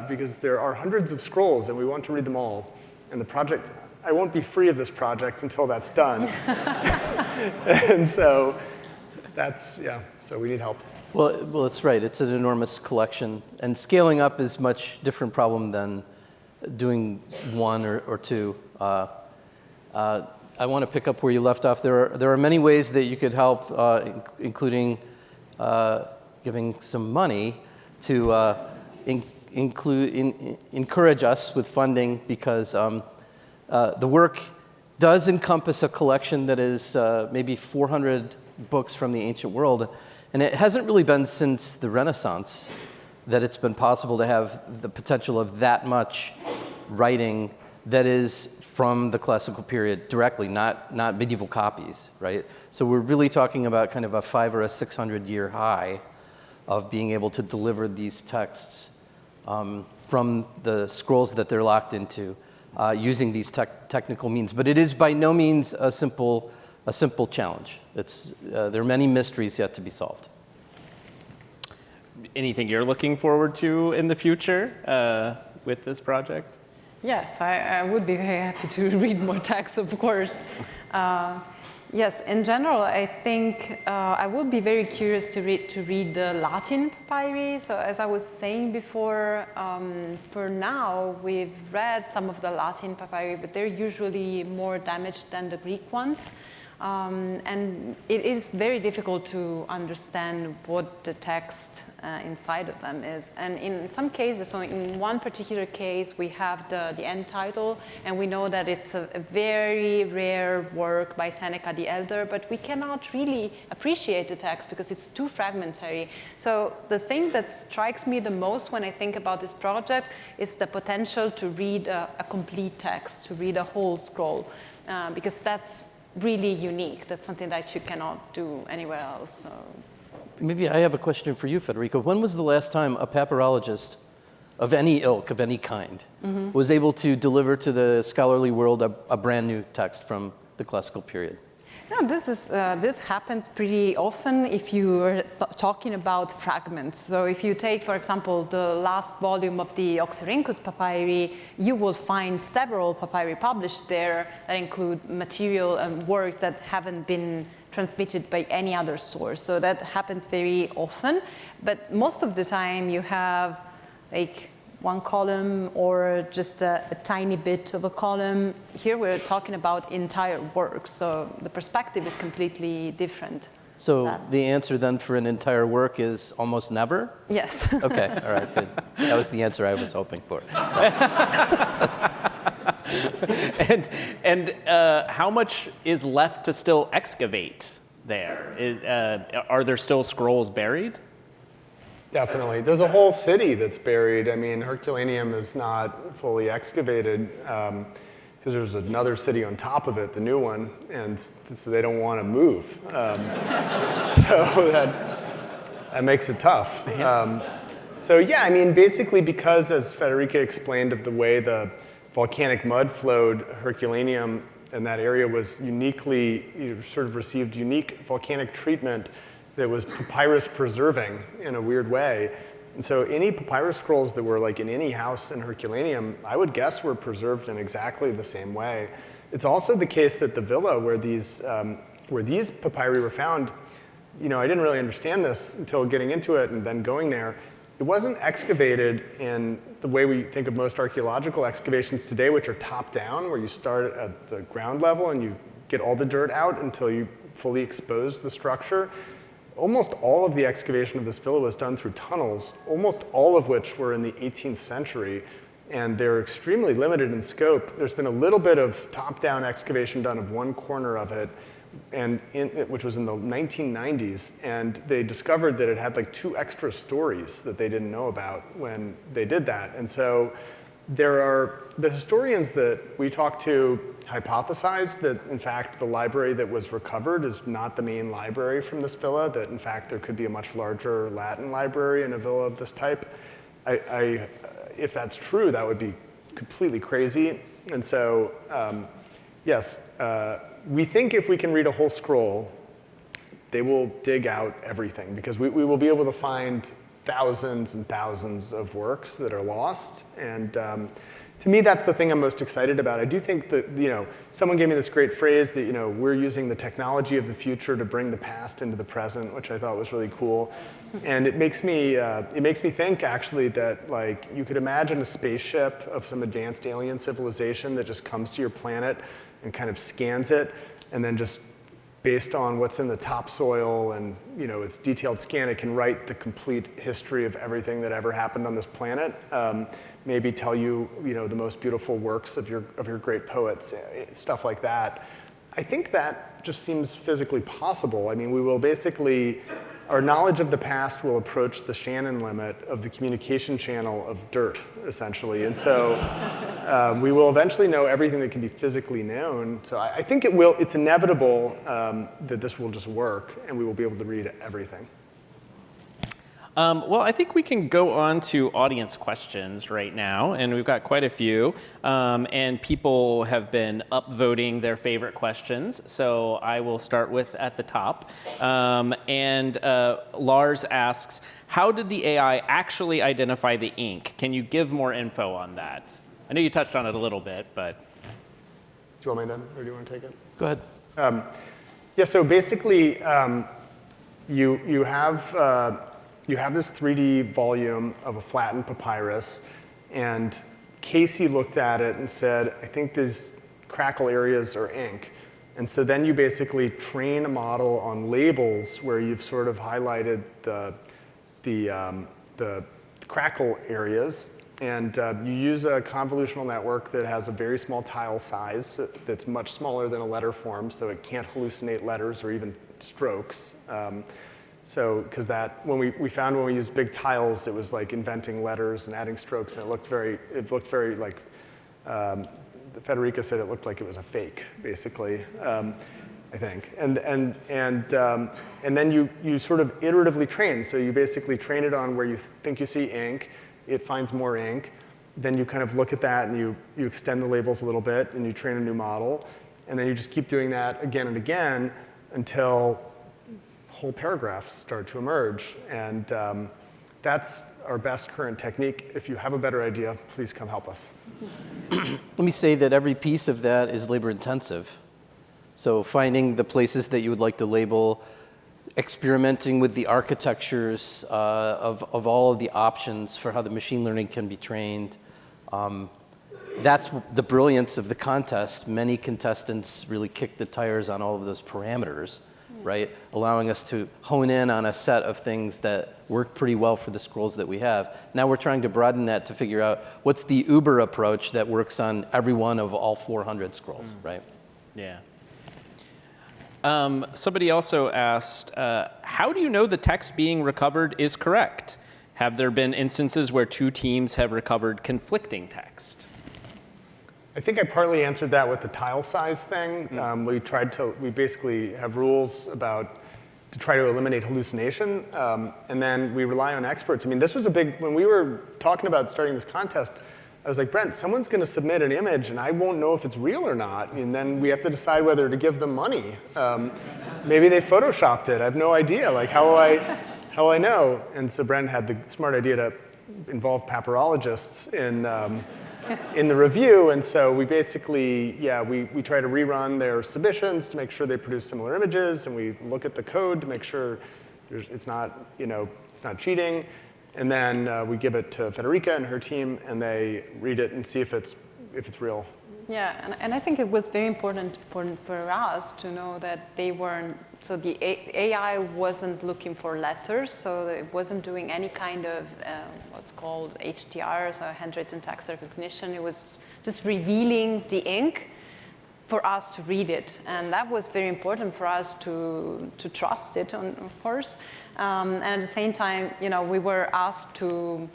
because there are hundreds of scrolls and we want to read them all. And the project, I won't be free of this project until that's done. And so that's, yeah, so we need help. Well, it's right. It's an enormous collection. And scaling up is much different problem than doing one or two. I want to pick up where you left off. There are many ways that you could help, including giving some money to encourage us with funding, because the work does encompass a collection that is maybe 400 books from the ancient world. And it hasn't really been since the Renaissance that it's been possible to have the potential of that much writing that is from the classical period directly, not medieval copies, right? So we're really talking about kind of a 500 or a 600 year high of being able to deliver these texts from the scrolls that they're locked into using these technical means. But it is by no means a simple challenge. There are many mysteries yet to be solved. Anything you're looking forward to in the future with this project? Yes, I would be very happy to read more texts, of course. Yes, in general, I think I would be very curious to read the Latin papyri. So as I was saying before, for now, we've read some of the Latin papyri, but they're usually more damaged than the Greek ones. And it is very difficult to understand what the text inside of them is. And in some cases, so in one particular case, we have the end title, and we know that it's a very rare work by Seneca the Elder, but we cannot really appreciate the text because it's too fragmentary. So the thing that strikes me the most when I think about this project is the potential to read a complete text, to read a whole scroll, because that's really unique. That's something that you cannot do anywhere else. So. Maybe I have a question for you, Federico. When was the last time a papyrologist of any ilk, of any kind, was able to deliver to the scholarly world a brand new text from the classical period? No, this happens pretty often if you are talking about fragments. So if you take, for example, the last volume of the Oxyrhynchus papyri, you will find several papyri published there that include material and works that haven't been transmitted by any other source. So that happens very often. But most of the time you have like one column or just a tiny bit of a column. Here we're talking about entire works, so the perspective is completely different. So the answer then for an entire work is almost never? Yes. Okay, all right, good. That was the answer I was hoping for. And how much is left to still excavate there? Are there still scrolls buried? Definitely. There's a whole city that's buried. I mean, Herculaneum is not fully excavated because there's another city on top of it, the new one, and so they don't want to move. So that makes it tough. So yeah, I mean, basically because, as Federica explained, of the way the volcanic mud flowed, Herculaneum in that area was uniquely, sort of received unique volcanic treatment that was papyrus preserving in a weird way. And so any papyrus scrolls that were like in any house in Herculaneum, I would guess were preserved in exactly the same way. It's also the case that the villa where these papyri were found, I didn't really understand this until getting into it and then going there. It wasn't excavated in the way we think of most archaeological excavations today, which are top-down, where you start at the ground level and you get all the dirt out until you fully expose the structure. Almost all of the excavation of this villa was done through tunnels, almost all of which were in the 18th century, and they're extremely limited in scope. There's been a little bit of top-down excavation done of one corner of it, which was in the 1990s, and they discovered that it had like 2 extra stories that they didn't know about when they did that. And so the historians that we talked to hypothesized that, in fact, the library that was recovered is not the main library from this villa, that, in fact, there could be a much larger Latin library in a villa of this type. If that's true, that would be completely crazy. And so, yes, we think if we can read a whole scroll, they will dig out everything, because we will be able to find thousands and thousands of works that are lost. And to me, that's the thing I'm most excited about. I do think that, someone gave me this great phrase that, we're using the technology of the future to bring the past into the present, which I thought was really cool. And it makes me think, actually, that like you could imagine a spaceship of some advanced alien civilization that just comes to your planet and kind of scans it, and then just based on what's in the topsoil and its detailed scan, it can write the complete history of everything that ever happened on this planet. Maybe tell you, the most beautiful works of your great poets, stuff like that. I think that just seems physically possible. I mean, we will basically, our knowledge of the past will approach the Shannon limit of the communication channel of dirt, essentially. And so we will eventually know everything that can be physically known. So I think it's inevitable that this will just work, and we will be able to read everything. Well, I think we can go on to audience questions right now, and we've got quite a few. And people have been upvoting their favorite questions, so I will start with at the top. And Lars asks, how did the AI actually identify the ink? Can you give more info on that? I know you touched on it a little bit, but. Do you want me to, or do you want to take it? Go ahead. Yeah, so basically, you have this 3D volume of a flattened papyrus, and Casey looked at it and said, I think these crackle areas are ink. And so then you basically train a model on labels where you've sort of highlighted the crackle areas, and you use a convolutional network that has a very small tile size that's much smaller than a letter form, so it can't hallucinate letters or even strokes. So, because when we found when we used big tiles, it was like inventing letters and adding strokes, and it looked very like, Federica said it looked like it was a fake, basically, I think. And then you sort of iteratively train. So you basically train it on where you think you see ink, it finds more ink, then you kind of look at that and you extend the labels a little bit and you train a new model, and then you just keep doing that again and again until whole paragraphs start to emerge. And that's our best current technique. If you have a better idea, please come help us. Let me say that every piece of that is labor intensive. So finding the places that you would like to label, experimenting with the architectures of all of the options for how the machine learning can be trained. That's the brilliance of the contest. Many contestants really kicked the tires on all of those parameters, right? Allowing us to hone in on a set of things that work pretty well for the scrolls that we have. Now we're trying to broaden that to figure out what's the Uber approach that works on every one of all 400 scrolls, right? Yeah. Somebody also asked, how do you know the text being recovered is correct? Have there been instances where two teams have recovered conflicting text? I think I partly answered that with the tile size thing. We basically have rules to try to eliminate hallucination, and then we rely on experts. I mean, this was when we were talking about starting this contest, I was like, Brent, someone's going to submit an image, and I won't know if it's real or not, and then we have to decide whether to give them money. Maybe they photoshopped it. I have no idea. Like, how will I know? And so Brent had the smart idea to involve papyrologists in the review. And so we basically, we try to rerun their submissions to make sure they produce similar images, and we look at the code to make sure it's not, it's not cheating. And then we give it to Federica and her team, and they read it and see if it's real. Yeah, and I think it was very important for us to know that they weren't, so the AI wasn't looking for letters, so it wasn't doing any kind of what's called HTR, so handwritten text recognition. It was just revealing the ink for us to read it. And that was very important for us to trust it, of course. And at the same time, we were asked to,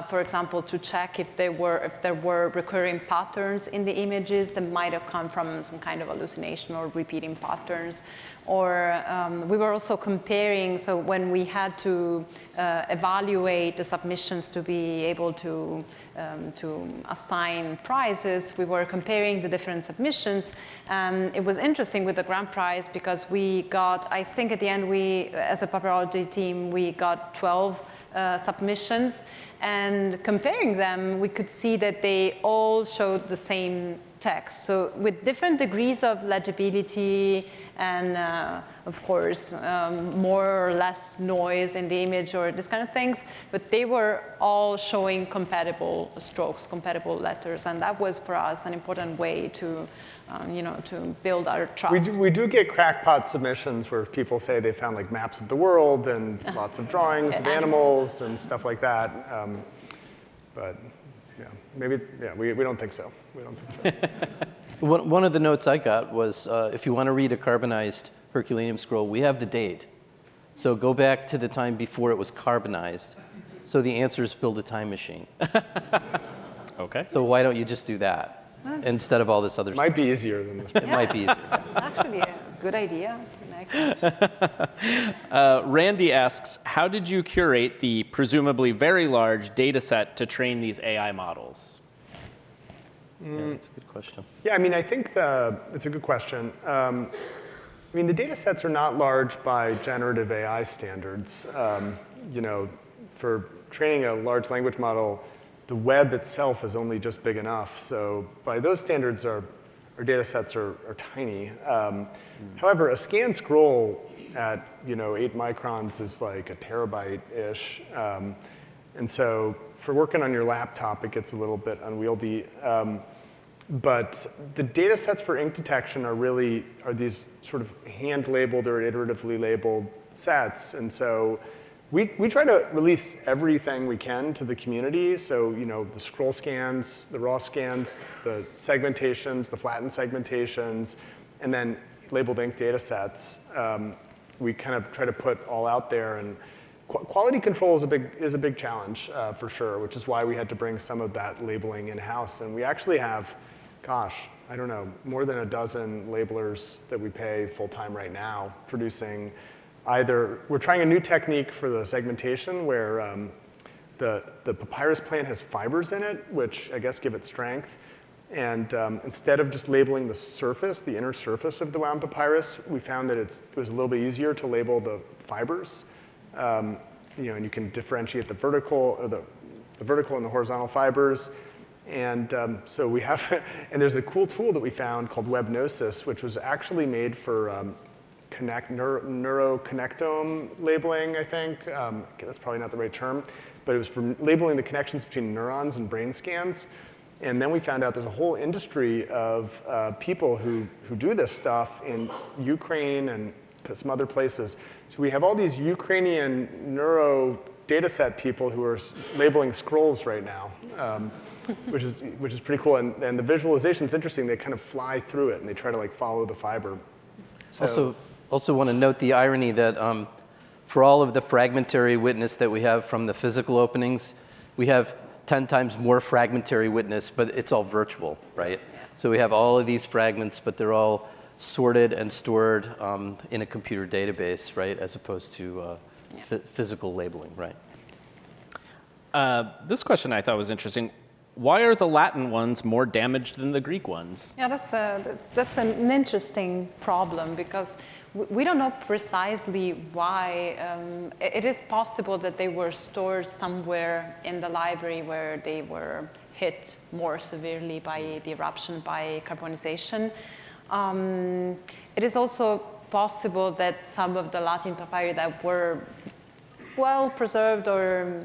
for example, to check if there were recurring patterns in the images that might have come from some kind of hallucination or repeating patterns. Or we were also comparing, so when we had to evaluate the submissions to be able to assign prizes, we were comparing the different submissions. It was interesting with the grand prize because we got, I think at the end we, as a papyrology team, we got 12 submissions. And comparing them, we could see that they all showed the same text. So with different degrees of legibility and, of course, more or less noise in the image or this kind of things, but they were all showing compatible strokes, compatible letters. And that was, for us, an important way to, to build our trust. We do get crackpot submissions where people say they found like maps of the world and lots of drawings of animals and stuff like that. But we don't think so. We don't think so. One of the notes I got was if you want to read a carbonized Herculaneum scroll, we have the date. So go back to the time before it was carbonized. So the answer is build a time machine. Okay. So why don't you just do that instead of all this other stuff? Might be easier than this. It might be easier. It's actually a good idea. Randy asks, how did you curate the presumably very large data set to train these AI models? Yeah, that's a good question. Yeah, I mean, I think it's a good question. I mean, the data sets are not large by generative AI standards. For training a large language model, the web itself is only just big enough. So by those standards, our data sets are tiny. However, a scan scroll at 8 microns is like a terabyte-ish. And so for working on your laptop, it gets a little bit unwieldy. But the data sets for ink detection are these sort of hand-labeled or iteratively labeled sets. And so we try to release everything we can to the community. So, the scroll scans, the raw scans, the segmentations, the flattened segmentations, and then labeled ink data sets. We kind of try to put all out there. And quality control is a big challenge for sure, which is why we had to bring some of that labeling in-house. And we actually have, I don't know, more than a dozen labelers that we pay full-time right now, producing we're trying a new technique for the segmentation where the papyrus plant has fibers in it, which I guess give it strength. And instead of just labeling the surface, the inner surface of the wound papyrus, we found that it was a little bit easier to label the fibers. And you can differentiate the vertical or the vertical and the horizontal fibers. And so we have, and there's a cool tool that we found called Webnosis, which was actually made for neuroconnectome labeling, I think. That's probably not the right term, but it was for labeling the connections between neurons and brain scans. And then we found out there's a whole industry of people who do this stuff in Ukraine and some other places. So we have all these Ukrainian neuro data set people who are labeling scrolls right now, which is pretty cool. And the visualization's interesting. They kind of fly through it and they try to follow the fiber. So, Also want to note the irony that for all of the fragmentary witness that we have from the physical openings, we have 10 times more fragmentary witness, but it's all virtual, right? So we have all of these fragments, but they're all sorted and stored in a computer database, right, as opposed to physical labeling, right? This question I thought was interesting. Why are the Latin ones more damaged than the Greek ones? Yeah, that's an interesting problem because we don't know precisely why. It is possible that they were stored somewhere in the library where they were hit more severely by the eruption, by carbonization. It is also possible that some of the Latin papyri that were well preserved or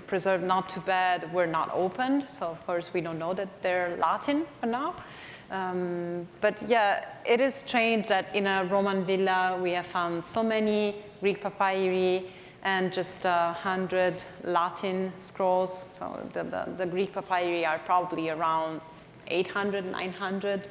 preserved not too bad were not opened. So of course we don't know that they're Latin for now. But yeah, it is strange that in a Roman villa we have found so many Greek papyri and just 100 Latin scrolls. So the Greek papyri are probably around 800, 900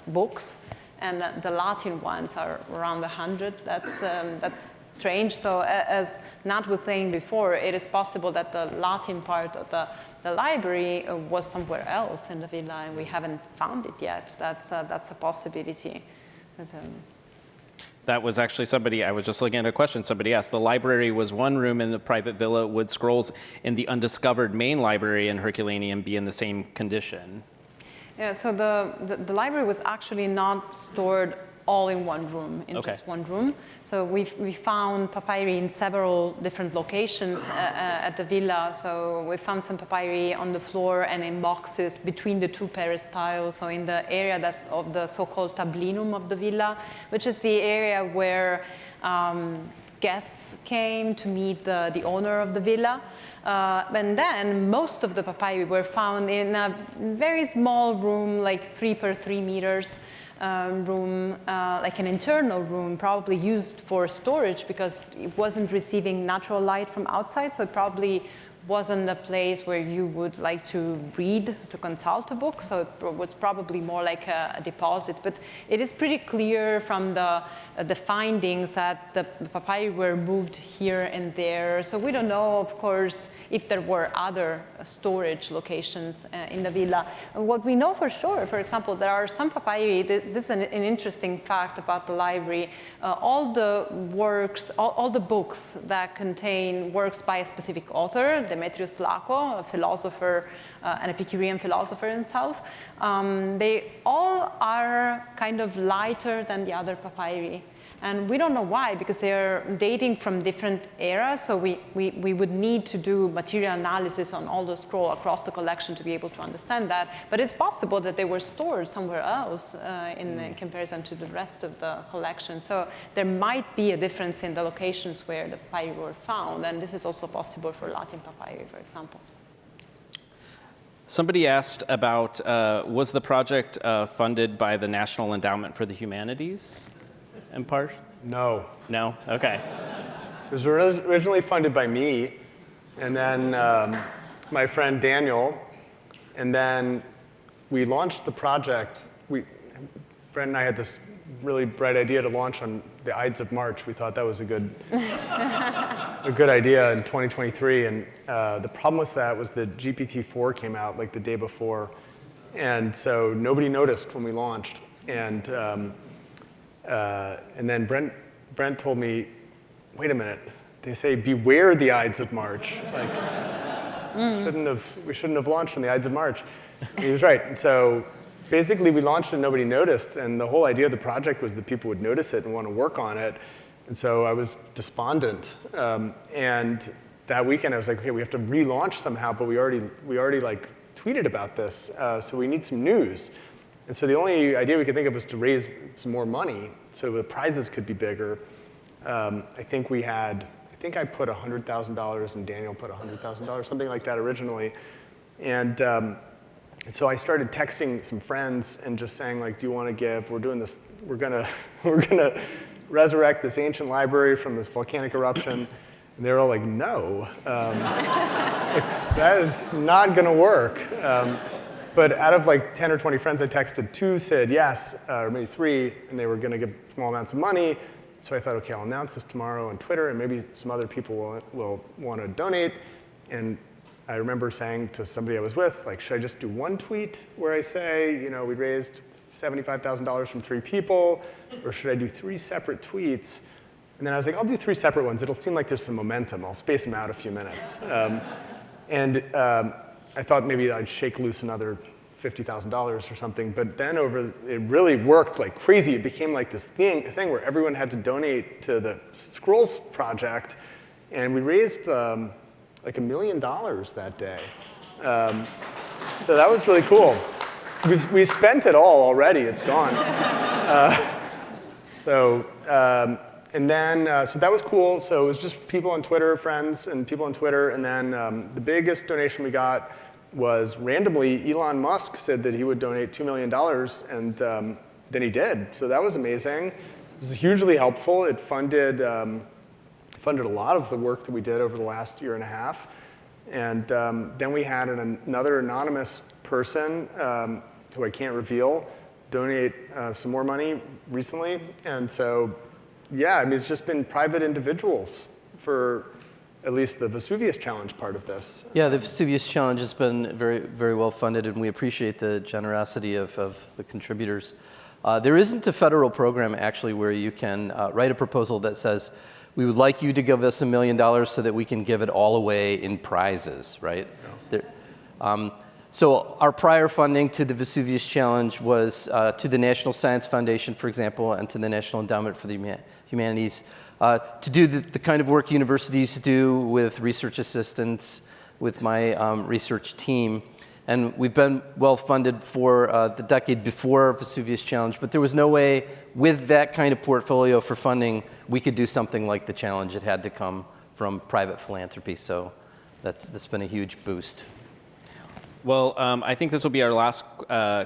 books, and the Latin ones are around 100. That's strange. So as Nat was saying before, it is possible that the Latin part of the library was somewhere else in the villa, and we haven't found it yet. That's a possibility. But, that was actually somebody, I was just looking at a question somebody asked. The library was one room in the private villa. Would scrolls in the undiscovered main library in Herculaneum be in the same condition? Yeah, so the library was actually not stored all in one room, in just one room. So we found papyri in several different locations at the villa. So we found some papyri on the floor and in boxes between the two peristyles, so in the area of the so-called tablinum of the villa, which is the area where guests came to meet the owner of the villa. And then most of the papyri were found in a very small room, like 3 by 3 meters room, like an internal room, probably used for storage because it wasn't receiving natural light from outside, so it probably wasn't a place where you would like to read, to consult a book, so it was probably more like a deposit. But it is pretty clear from the findings that the papyri were moved here and there. So we don't know, of course, if there were other storage locations in the villa. What we know for sure, for example, there are some papyri, this is an interesting fact about the library, all the works, all the books that contain works by a specific author, Demetrius Laco, a philosopher, an Epicurean philosopher himself, they all are kind of lighter than the other papyri. And we don't know why, because they're dating from different eras, so we would need to do material analysis on all the scroll across the collection to be able to understand that. But it's possible that they were stored somewhere else in comparison to the rest of the collection. So there might be a difference in the locations where the papyri were found, and this is also possible for Latin papyri, for example. Somebody asked about, was the project funded by the National Endowment for the Humanities? In part? No. No? Okay. It was originally funded by me, and then my friend Daniel, and then we launched the project. Brent and I had this really bright idea to launch on the Ides of March. We thought that was a good idea in 2023, and the problem with that was that GPT-4 came out like the day before, and so nobody noticed when we launched. And then Brent told me, wait a minute, they say beware the Ides of March. Like, we shouldn't have launched on the Ides of March. And he was right. And so basically we launched and nobody noticed, and the whole idea of the project was that people would notice it and want to work on it. And so I was despondent. And that weekend I was like, okay, we have to relaunch somehow, but we already like tweeted about this, so we need some news. And so the only idea we could think of was to raise some more money so the prizes could be bigger. I think I put $100,000 and Daniel put $100,000, something like that originally. And so I started texting some friends and just saying, like, do you want to give? We're doing this. We're gonna resurrect this ancient library from this volcanic eruption. And they were all like, no, that is not going to work. But out of like 10 or 20 friends I texted, 2 said yes, or maybe 3, and they were going to give small amounts of money. So I thought, okay, I'll announce this tomorrow on Twitter, and maybe some other people will want to donate. And I remember saying to somebody I was with, like, should I just do one tweet where I say, you know, we raised $75,000 from 3 people, or should I do 3 separate tweets? And then I was like, I'll do 3 separate ones. It'll seem like there's some momentum. I'll space them out a few minutes. I thought maybe I'd shake loose another $50,000 or something, but then it really worked like crazy. It became like this thing where everyone had to donate to the Scrolls project, and we raised like $1 million that day. So that was really cool. We spent it all already. It's gone. So that was cool. So it was just people on Twitter, friends, and people on Twitter. And then the biggest donation we got was randomly Elon Musk said that he would donate $2 million, and then he did. So that was amazing. It was hugely helpful. It funded a lot of the work that we did over the last year and a half. And then we had another anonymous person who I can't reveal donate some more money recently. And so, yeah, I mean, it's just been private individuals for at least the Vesuvius Challenge part of this. Yeah, the Vesuvius Challenge has been very, very well funded, and we appreciate the generosity of the contributors. There isn't a federal program, actually, where you can write a proposal that says, we would like you to give us $1 million so that we can give it all away in prizes, right? No. So our prior funding to the Vesuvius Challenge was to the National Science Foundation, for example, and to the National Endowment for the Humanities, to do the kind of work universities do with research assistants, with my research team. And we've been well funded for the decade before Vesuvius Challenge, but there was no way with that kind of portfolio for funding we could do something like the challenge. It had to come from private philanthropy, so that's been a huge boost. Well, I think this will be our last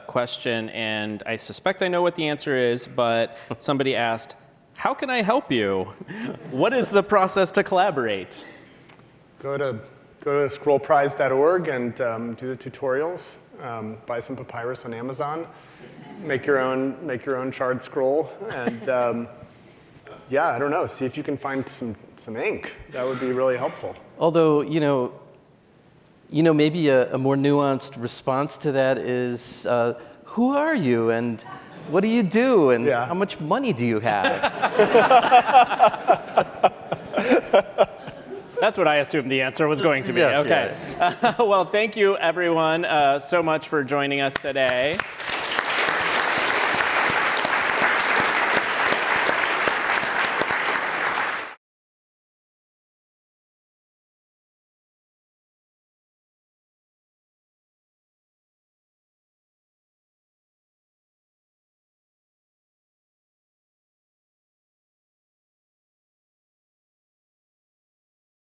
question, and I suspect I know what the answer is, but somebody asked, how can I help you? What is the process to collaborate? Go to scrollprize.org and do the tutorials. Buy some papyrus on Amazon. Make your own shard scroll, and yeah, I don't know. See if you can find some ink. That would be really helpful. Although maybe a more nuanced response to that is, who are you and what do you do and how much money do you have? That's what I assumed the answer was going to be. Yeah, okay. yeah. Well, thank you, everyone, so much for joining us today.